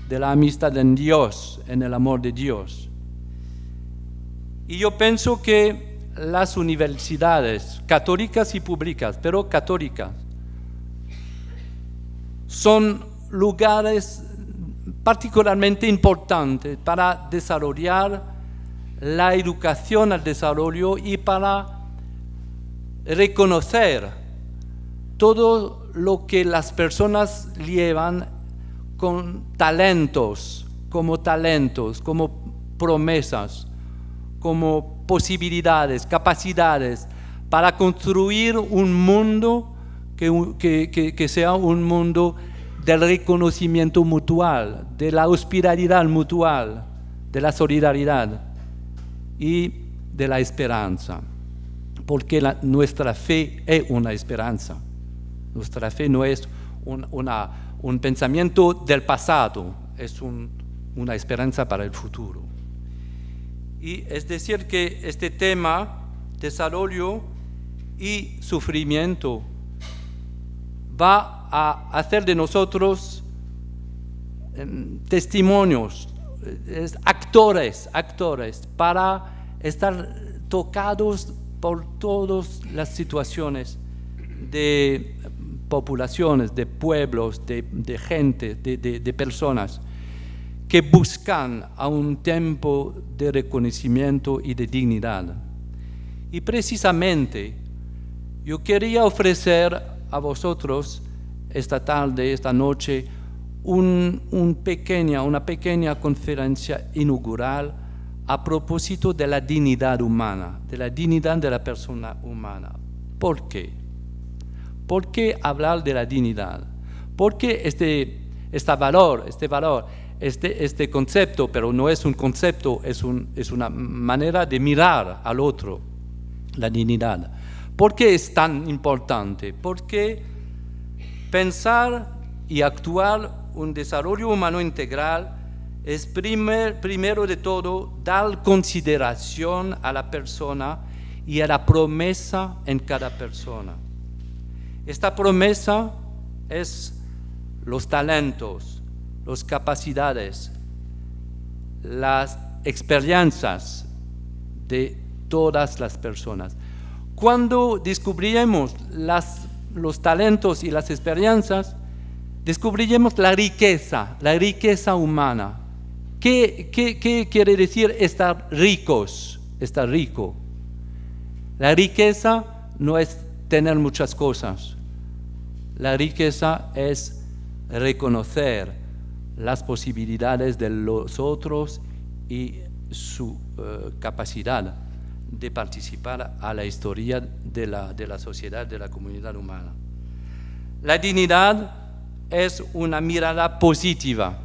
de la amistad en Dios, en el amor de Dios. Y yo pienso que las universidades católicas y públicas, pero católicas, son lugares particularmente importantes para desarrollar la educación al desarrollo y para reconocer todo lo que las personas llevan como talentos, como promesas, como posibilidades, capacidades, para construir un mundo que sea un mundo del reconocimiento mutual, de la hospitalidad mutual, de la solidaridad y de la esperanza. Porque nuestra fe es una esperanza. Nuestra fe no es un pensamiento del pasado, es una esperanza para el futuro. Y es decir que este tema, desarrollo y sufrimiento, va a hacer de nosotros testimonios, actores para estar tocados por todas las situaciones de poblaciones, de pueblos, de gente, de personas que buscan a un tiempo de reconocimiento y de dignidad. Y precisamente yo quería ofrecer a vosotros esta tarde, esta noche, una pequeña conferencia inaugural a propósito de la dignidad humana, de la dignidad de la persona humana. ¿Por qué? ¿Por qué hablar de la dignidad? Porque este concepto, pero no es un concepto, es una manera de mirar al otro, la dignidad. ¿Por qué es tan importante? Porque pensar y actuar un desarrollo humano integral es primero de todo dar consideración a la persona y a la promesa en cada persona. Esta promesa es los talentos, las capacidades, las experiencias de todas las personas. Cuando descubrimos los talentos y las experiencias, descubriremos la riqueza humana. ¿Qué quiere decir estar ricos? Estar rico. La riqueza no es tener muchas cosas. La riqueza es reconocer, las posibilidades de los otros y su capacidad de participar a la historia de la sociedad, de la comunidad humana. La dignidad es una mirada positiva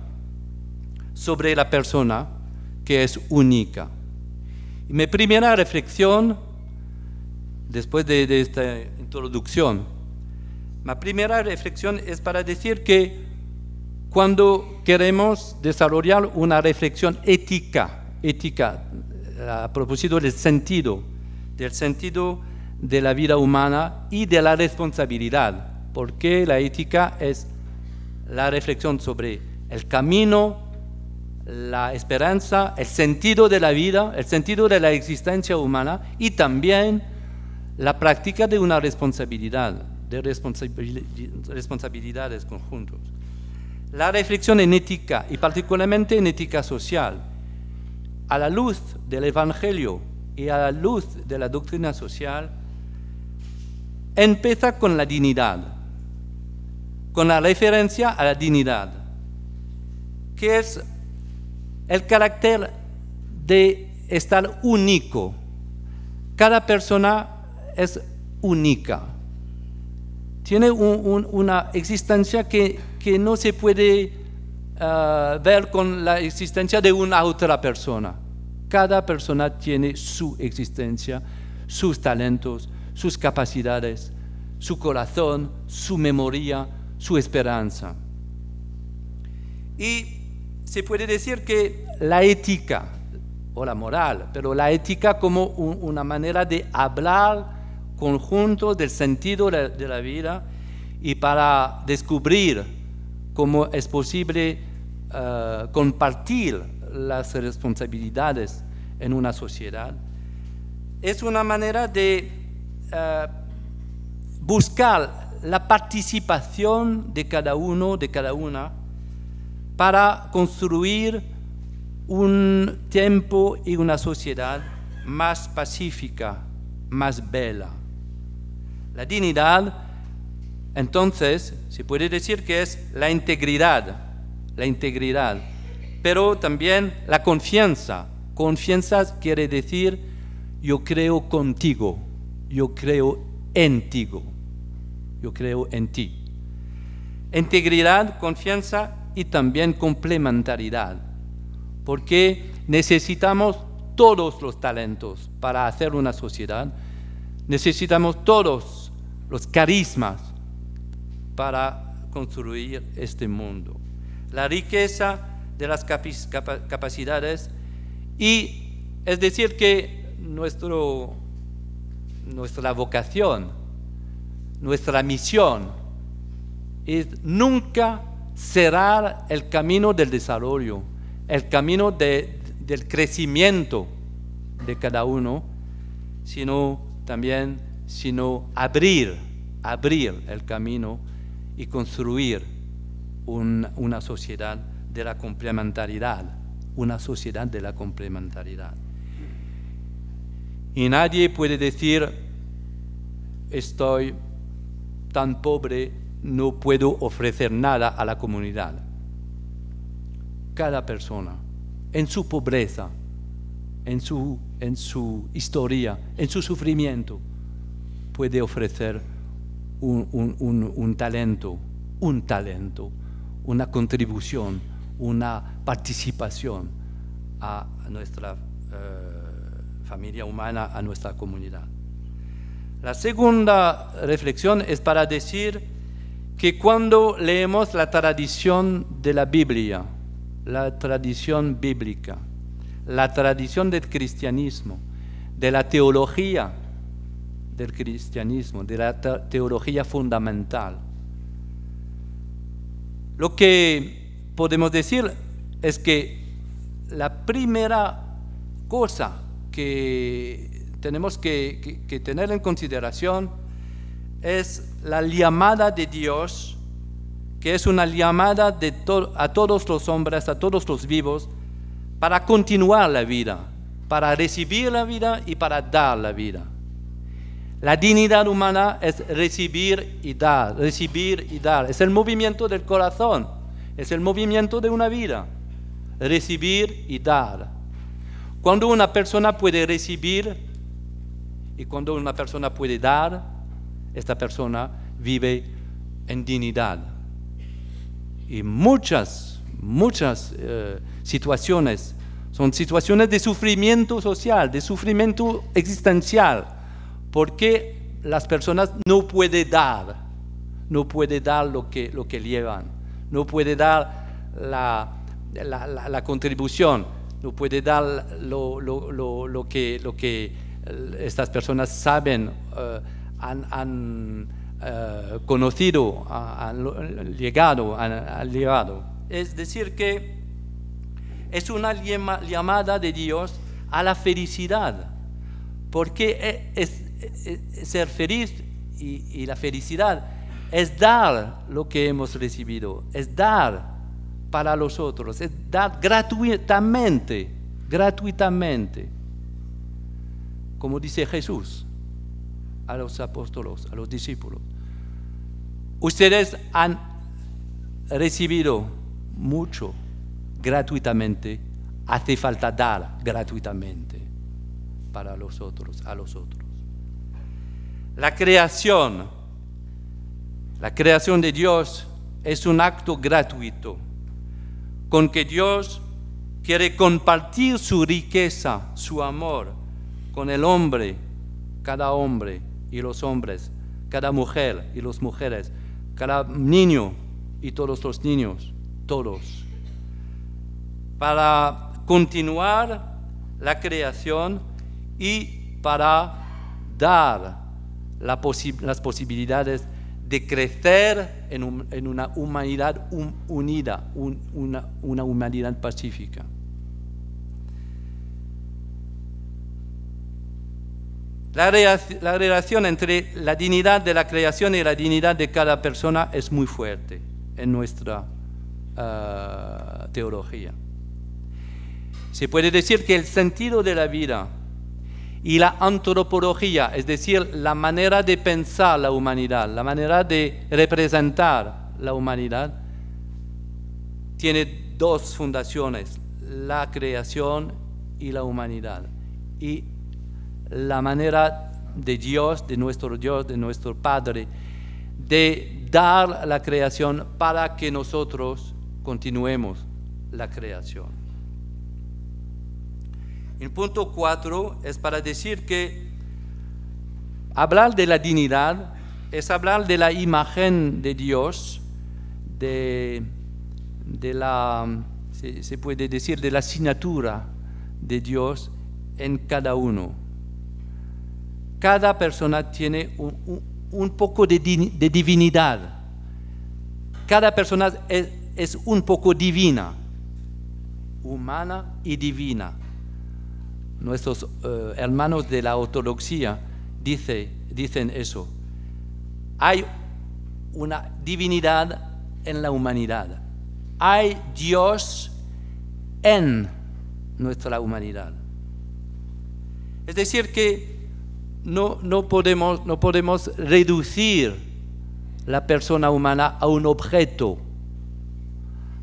sobre la persona que es única. Y mi primera reflexión, después de esta introducción, mi primera reflexión es para decir que cuando queremos desarrollar una reflexión ética a propósito del sentido de la vida humana y de la responsabilidad, porque la ética es la reflexión sobre el camino, la esperanza, el sentido de la vida, el sentido de la existencia humana y también la práctica de una responsabilidad, de responsabilidades conjuntas. La reflexión en ética y particularmente en ética social, a la luz del Evangelio y a la luz de la doctrina social, empieza con la dignidad, con la referencia a la dignidad, que es el carácter de estar único. Cada persona es única. Tiene una existencia que no se puede ver con la existencia de una otra persona. Cada persona tiene su existencia, sus talentos, sus capacidades, su corazón, su memoria, su esperanza. Y se puede decir que la ética, o la moral, pero la ética como una manera de hablar conjunto del sentido de la vida y para descubrir cómo es posible compartir las responsabilidades en una sociedad, es una manera de buscar la participación de cada uno, de cada una, para construir un tiempo y una sociedad más pacífica, más bella. La dignidad, entonces, se puede decir que es la integridad, pero también la confianza. Confianza quiere decir yo creo contigo, yo creo en ti, yo creo en ti. Integridad, confianza y también complementariedad, porque necesitamos todos los talentos para hacer una sociedad, necesitamos todos los carismas para construir este mundo. La riqueza de las capacidades y es decir que nuestra vocación, nuestra misión es nunca cerrar el camino del desarrollo, el camino del crecimiento de cada uno, sino abrir el camino y construir una sociedad de la complementariedad, una sociedad de la complementariedad. Y nadie puede decir, estoy tan pobre, no puedo ofrecer nada a la comunidad. Cada persona, en su pobreza, en su historia, en su sufrimiento, puede ofrecer un talento, una contribución, una participación a nuestra familia humana, a nuestra comunidad. La segunda reflexión es para decir que cuando leemos la tradición de la Biblia, la tradición bíblica, la tradición del cristianismo, de la teología del cristianismo, de la teología fundamental, lo que podemos decir es que la primera cosa que tenemos que tener en consideración es la llamada de Dios, que es una llamada a todos los hombres, a todos los vivos, para continuar la vida, para recibir la vida y para dar la vida. La dignidad humana es recibir y dar, es el movimiento del corazón, Es el movimiento de una vida, recibir y dar. Cuando una persona puede recibir y cuando una persona puede dar, esta persona vive en dignidad. Y muchas situaciones son situaciones de sufrimiento social, de sufrimiento existencial, porque las personas no pueden dar lo que llevan, no pueden dar la contribución, no pueden dar lo que estas personas saben, han conocido, han llegado. Es decir, que es una llamada de Dios a la felicidad, porque ser feliz y la felicidad es dar lo que hemos recibido, es dar para los otros, es dar gratuitamente, como dice Jesús a los apóstoles, a los discípulos. Ustedes han recibido mucho gratuitamente, hace falta dar gratuitamente para los otros, a los otros. La creación de Dios es un acto gratuito, con que Dios quiere compartir su riqueza, su amor, con el hombre, cada hombre y los hombres, cada mujer y las mujeres, cada niño y todos los niños, todos. Para continuar la creación y para dar las posibilidades de crecer en una humanidad unida, una humanidad pacífica. La relación entre la dignidad de la creación y la dignidad de cada persona es muy fuerte en nuestra teología. Se puede decir que el sentido de la vida y la antropología, es decir, la manera de pensar la humanidad, la manera de representar la humanidad, tiene dos fundaciones, la creación y la humanidad. Y la manera de Dios, de nuestro Padre, de dar la creación para que nosotros continuemos la creación. El punto 4 es para decir que hablar de la dignidad es hablar de la imagen de Dios, se puede decir, de la asignatura de Dios en cada uno. Cada persona tiene un poco de divinidad. Cada persona es un poco divina, humana y divina. Nuestros hermanos de la ortodoxia dicen eso. Hay una divinidad en la humanidad. Hay Dios en nuestra humanidad. Es decir, que no podemos reducir la persona humana a un objeto,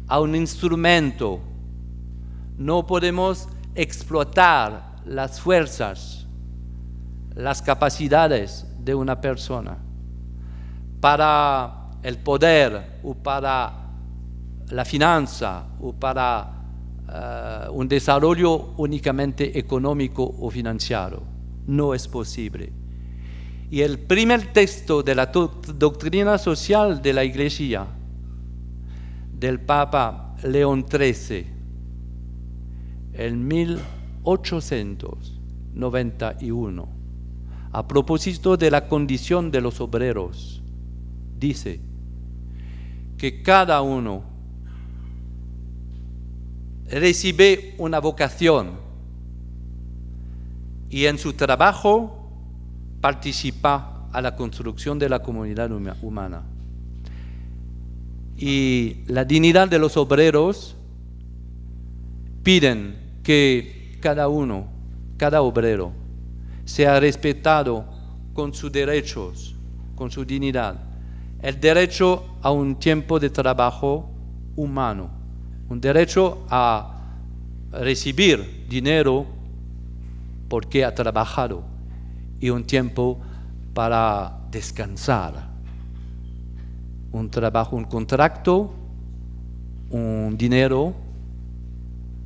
a un instrumento. No podemos explotar las fuerzas, las capacidades de una persona para el poder o para la finanza o para un desarrollo únicamente económico o financiero. No es posible. Y el primer texto de la doctrina social de la Iglesia, del Papa León XIII, en 1891, a propósito de la condición de los obreros, dice que cada uno recibe una vocación y en su trabajo participa a la construcción de la comunidad humana. Y la dignidad de los obreros piden que cada obrero, sea respetado con sus derechos, con su dignidad. El derecho a un tiempo de trabajo humano, un derecho a recibir dinero porque ha trabajado y un tiempo para descansar. Un trabajo, un contrato, un dinero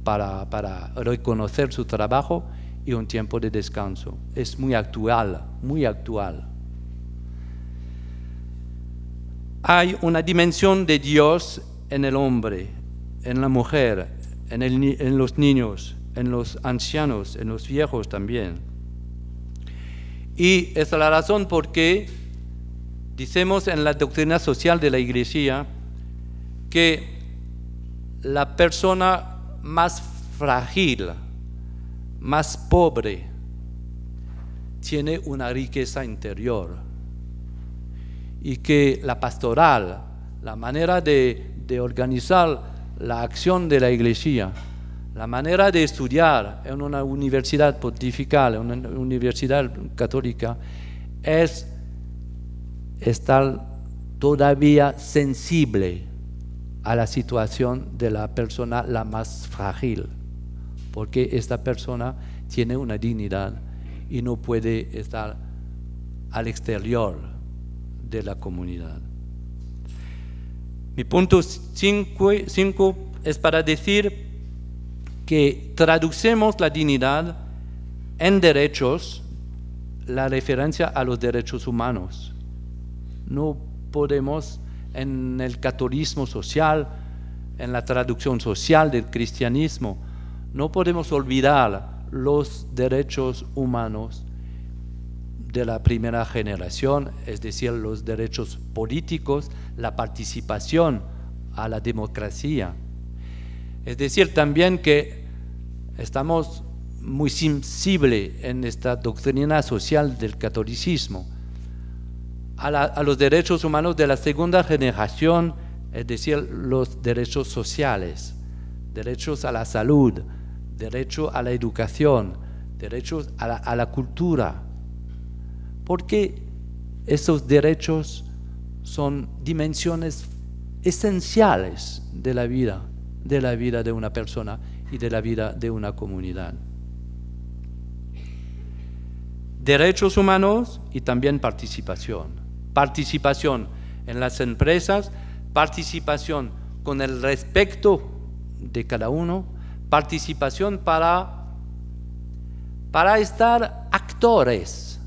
para reconocer su trabajo y un tiempo de descanso. Es muy actual, muy actual. Hay una dimensión de Dios en el hombre, en la mujer, en los niños, en los ancianos, en los viejos también. Y esa es la razón por qué decimos en la doctrina social de la Iglesia que la persona más frágil, más pobre, tiene una riqueza interior y que la pastoral, la manera de organizar la acción de la Iglesia, la manera de estudiar en una universidad pontifical, en una universidad católica, es estar todavía sensible a la situación de la persona la más frágil, porque esta persona tiene una dignidad y no puede estar al exterior de la comunidad. Mi punto 5 es para decir que traducemos la dignidad en derechos, la referencia a los derechos humanos. No podemos, en el catolicismo social, en la traducción social del cristianismo, no podemos olvidar los derechos humanos de la primera generación, es decir, los derechos políticos, la participación a la democracia. Es decir, también que estamos muy sensibles en esta doctrina social del catolicismo a los derechos humanos de la segunda generación, es decir, los derechos sociales, derechos a la salud, derecho a la educación, derechos a la cultura, porque esos derechos son dimensiones esenciales de la vida de una persona y de la vida de una comunidad. Derechos humanos y también participación. Participación en las empresas, participación con el respeto de cada uno, participación para estar actores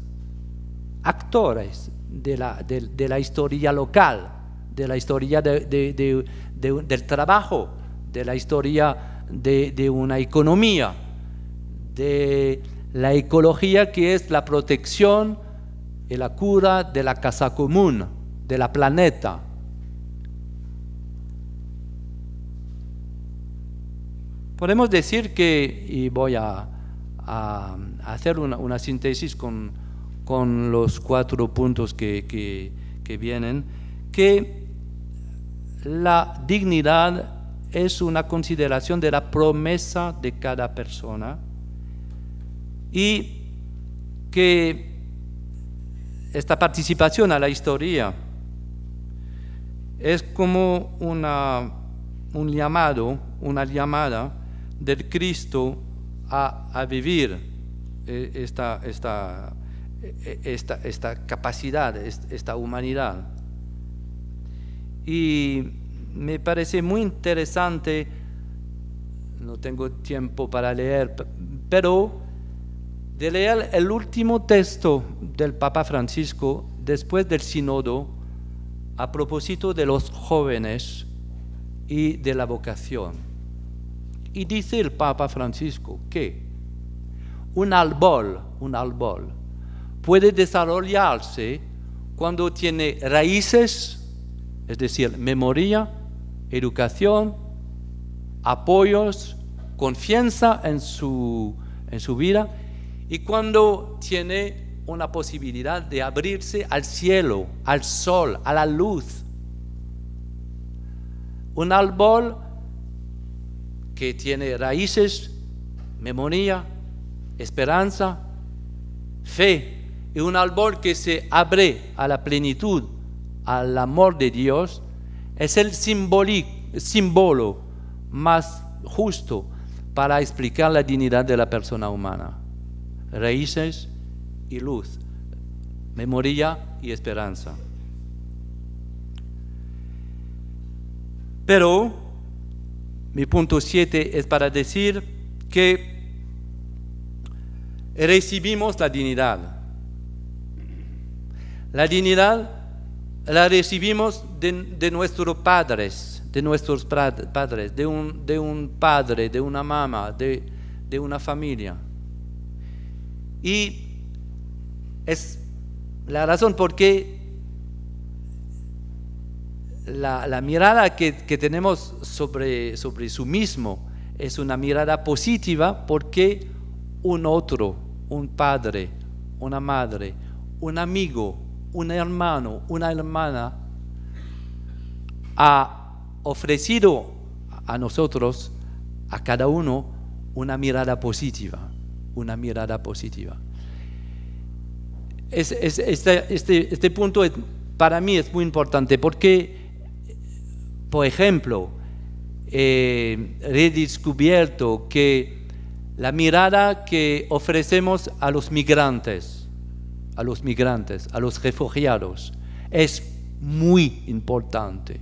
de la historia local, de la historia del trabajo, de la historia de una economía, de la ecología, que es la protección y la cura de la casa común, de la planeta. Podemos decir que, y voy a hacer una síntesis con los 4 puntos que vienen, que la dignidad es una consideración de la promesa de cada persona y que esta participación a la historia es como un llamado, una llamada del Cristo a vivir esta capacidad, esta humanidad. Y me parece muy interesante, no tengo tiempo para leer, pero de leer el último texto del Papa Francisco después del sínodo a propósito de los jóvenes y de la vocación. Y dice el Papa Francisco que un árbol puede desarrollarse cuando tiene raíces, es decir, memoria, educación, apoyos, confianza en su vida, y cuando tiene una posibilidad de abrirse al cielo, al sol, a la luz. Un árbol que tiene raíces, memoria, esperanza, fe, y un árbol que se abre a la plenitud, al amor de Dios, es el símbolo más justo para explicar la dignidad de la persona humana. Raíces y luz, memoria y esperanza. Pero mi punto 7 es para decir que recibimos la dignidad. La dignidad la recibimos de nuestros padres, de un padre, de una mamá, de una familia. Y es la razón por qué la mirada que tenemos sobre sí mismo es una mirada positiva, porque un otro, un padre, una madre, un amigo, un hermano, una hermana ha ofrecido a nosotros, a cada uno, una mirada positiva, una mirada positiva. Este punto para mí es muy importante porque, por ejemplo, he redescubierto que la mirada que ofrecemos a los migrantes, a los refugiados, es muy importante.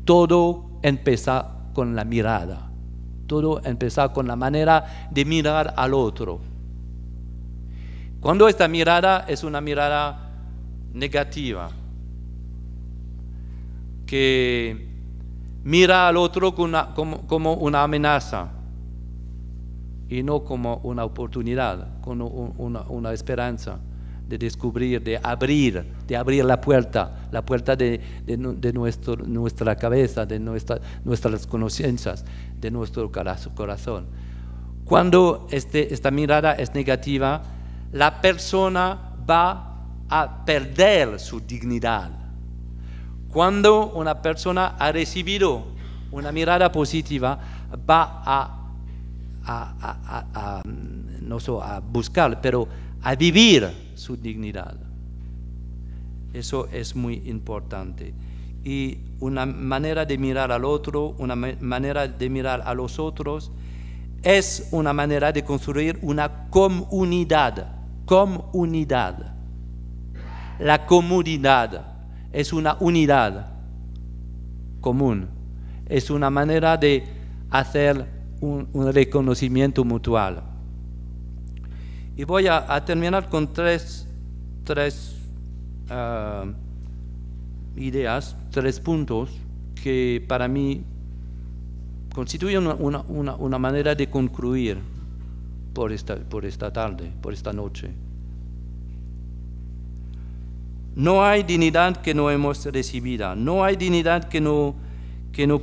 Todo empieza con la mirada, todo empieza con la manera de mirar al otro. Cuando esta mirada es una mirada negativa, que mira al otro como una amenaza y no como una oportunidad, como una esperanza de descubrir, de abrir la puerta de nuestra cabeza, de nuestras conciencias, de nuestro corazón. Cuando esta mirada es negativa, la persona va a perder su dignidad. Cuando una persona ha recibido una mirada positiva, va no solo a buscar, pero a vivir su dignidad. Eso es muy importante. Y una manera de mirar al otro, una manera de mirar a los otros, es una manera de construir una comunidad. La comunidad es una unidad común. Es una manera de hacer un reconocimiento mutual. Y voy a terminar con tres ideas, 3 puntos que para mí constituyen una manera de concluir por esta tarde, por esta noche. No hay dignidad que no hemos recibido, no hay dignidad que no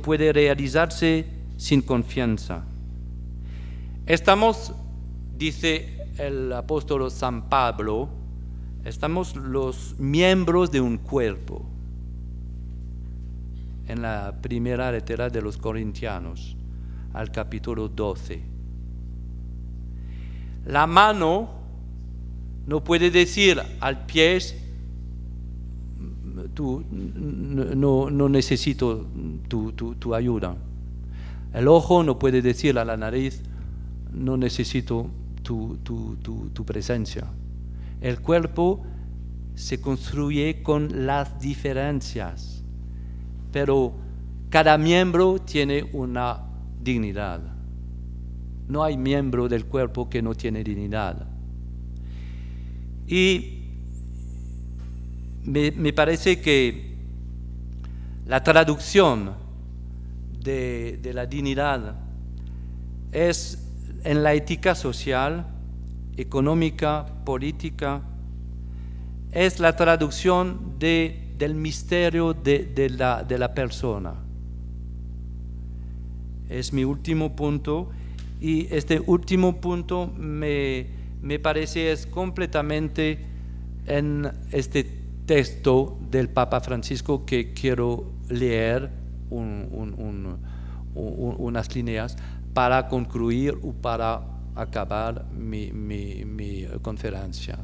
puede realizarse sin confianza. Estamos, dice el apóstol San Pablo, estamos los miembros de un cuerpo. En la primera letra de los Corintianos, al capítulo 12. La mano no puede decir al pie, no necesito tu ayuda. El ojo no puede decir a la nariz, no necesito tu presencia. El cuerpo se construye con las diferencias, pero cada miembro tiene una dignidad. No hay miembro del cuerpo que no tiene dignidad. Y me parece que la traducción de la dignidad es en la ética social, económica, política, es la traducción del misterio de la persona. Es mi último punto, y este último punto me parece es completamente en este texto del Papa Francisco que quiero leer unas líneas para concluir o para acabar mi conferencia.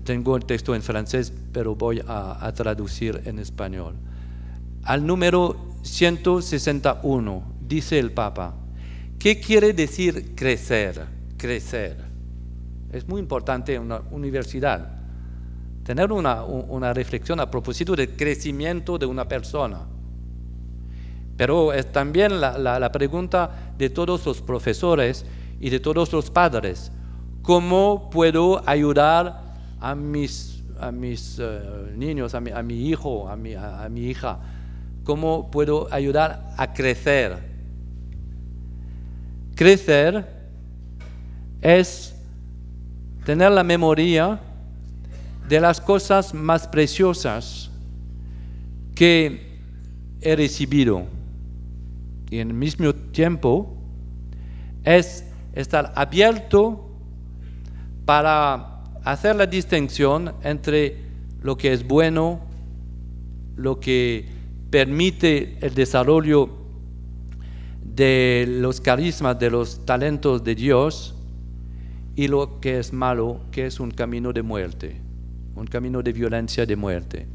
Tengo el texto en francés, pero voy a traducir en español. al número 161, dice el Papa, ¿qué quiere decir crecer? Crecer. Es muy importante en una universidad tener una reflexión a propósito del crecimiento de una persona. Pero es también la pregunta de todos los profesores y de todos los padres. ¿Cómo puedo ayudar a mis niños, a mi hijo, a mi hija? ¿Cómo puedo ayudar a crecer? Crecer es tener la memoria de las cosas más preciosas que he recibido. Y en el mismo tiempo es estar abierto para hacer la distinción entre lo que es bueno, lo que permite el desarrollo de los carismas, de los talentos de Dios, y lo que es malo, que es un camino de muerte, un camino de violencia, de muerte.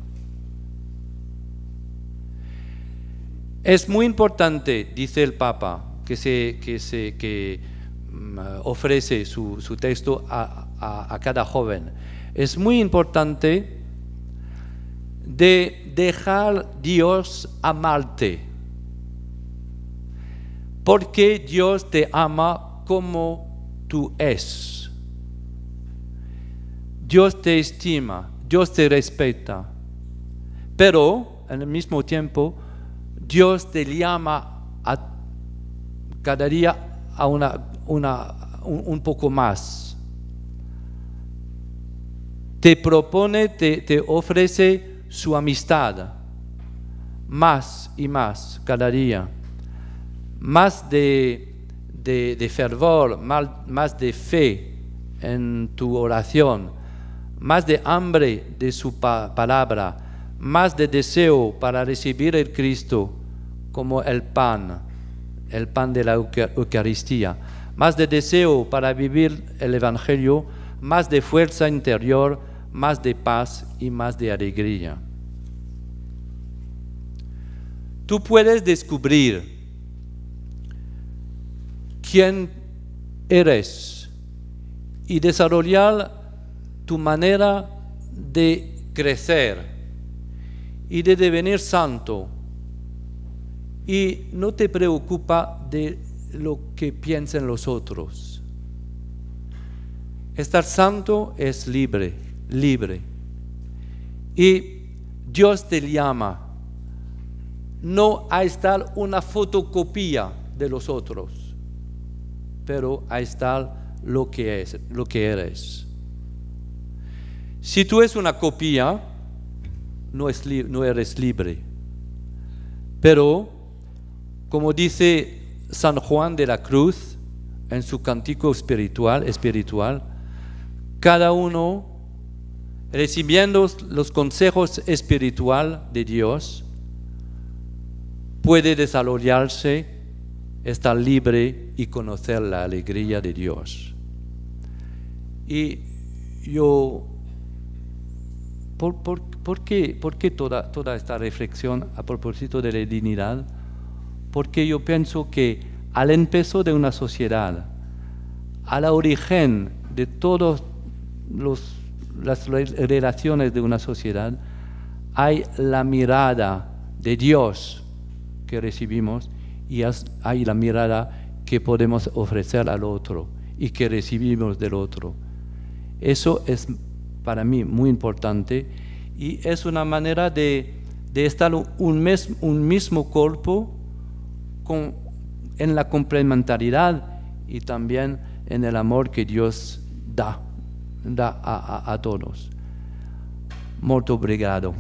Es muy importante, dice el Papa, que ofrece su texto a cada joven. Es muy importante de dejar Dios amarte, porque Dios te ama como tú es. Dios te estima, Dios te respeta, pero en el mismo tiempo Dios te llama a cada día a un poco más. Te propone, te ofrece su amistad, más y más cada día, más de fervor, más de fe en tu oración, más de hambre de su palabra, más de deseo para recibir el Cristo como el pan de la Eucaristía, más de deseo para vivir el Evangelio, más de fuerza interior, más de paz y más de alegría. Tú puedes descubrir quién eres y desarrollar tu manera de crecer y de devenir santo, y no te preocupa de lo que piensen los otros. Estar santo es libre, y Dios te llama no a estar una fotocopia de los otros, pero a estar lo que eres. Si tú eres una copia, no eres libre. Pero, como dice San Juan de la Cruz en su cántico espiritual, cada uno, recibiendo los consejos espirituales de Dios, puede desarrollarse, estar libre y conocer la alegría de Dios. Y yo, ¿por qué toda esta reflexión a propósito de la dignidad? Porque yo pienso que al empezar de una sociedad, al origen de todas las relaciones de una sociedad, hay la mirada de Dios que recibimos y hay la mirada que podemos ofrecer al otro y que recibimos del otro. Eso es para mí muy importante y es una manera de estar un mismo cuerpo en la complementariedad y también en el amor que Dios da a todos. Molto obrigado.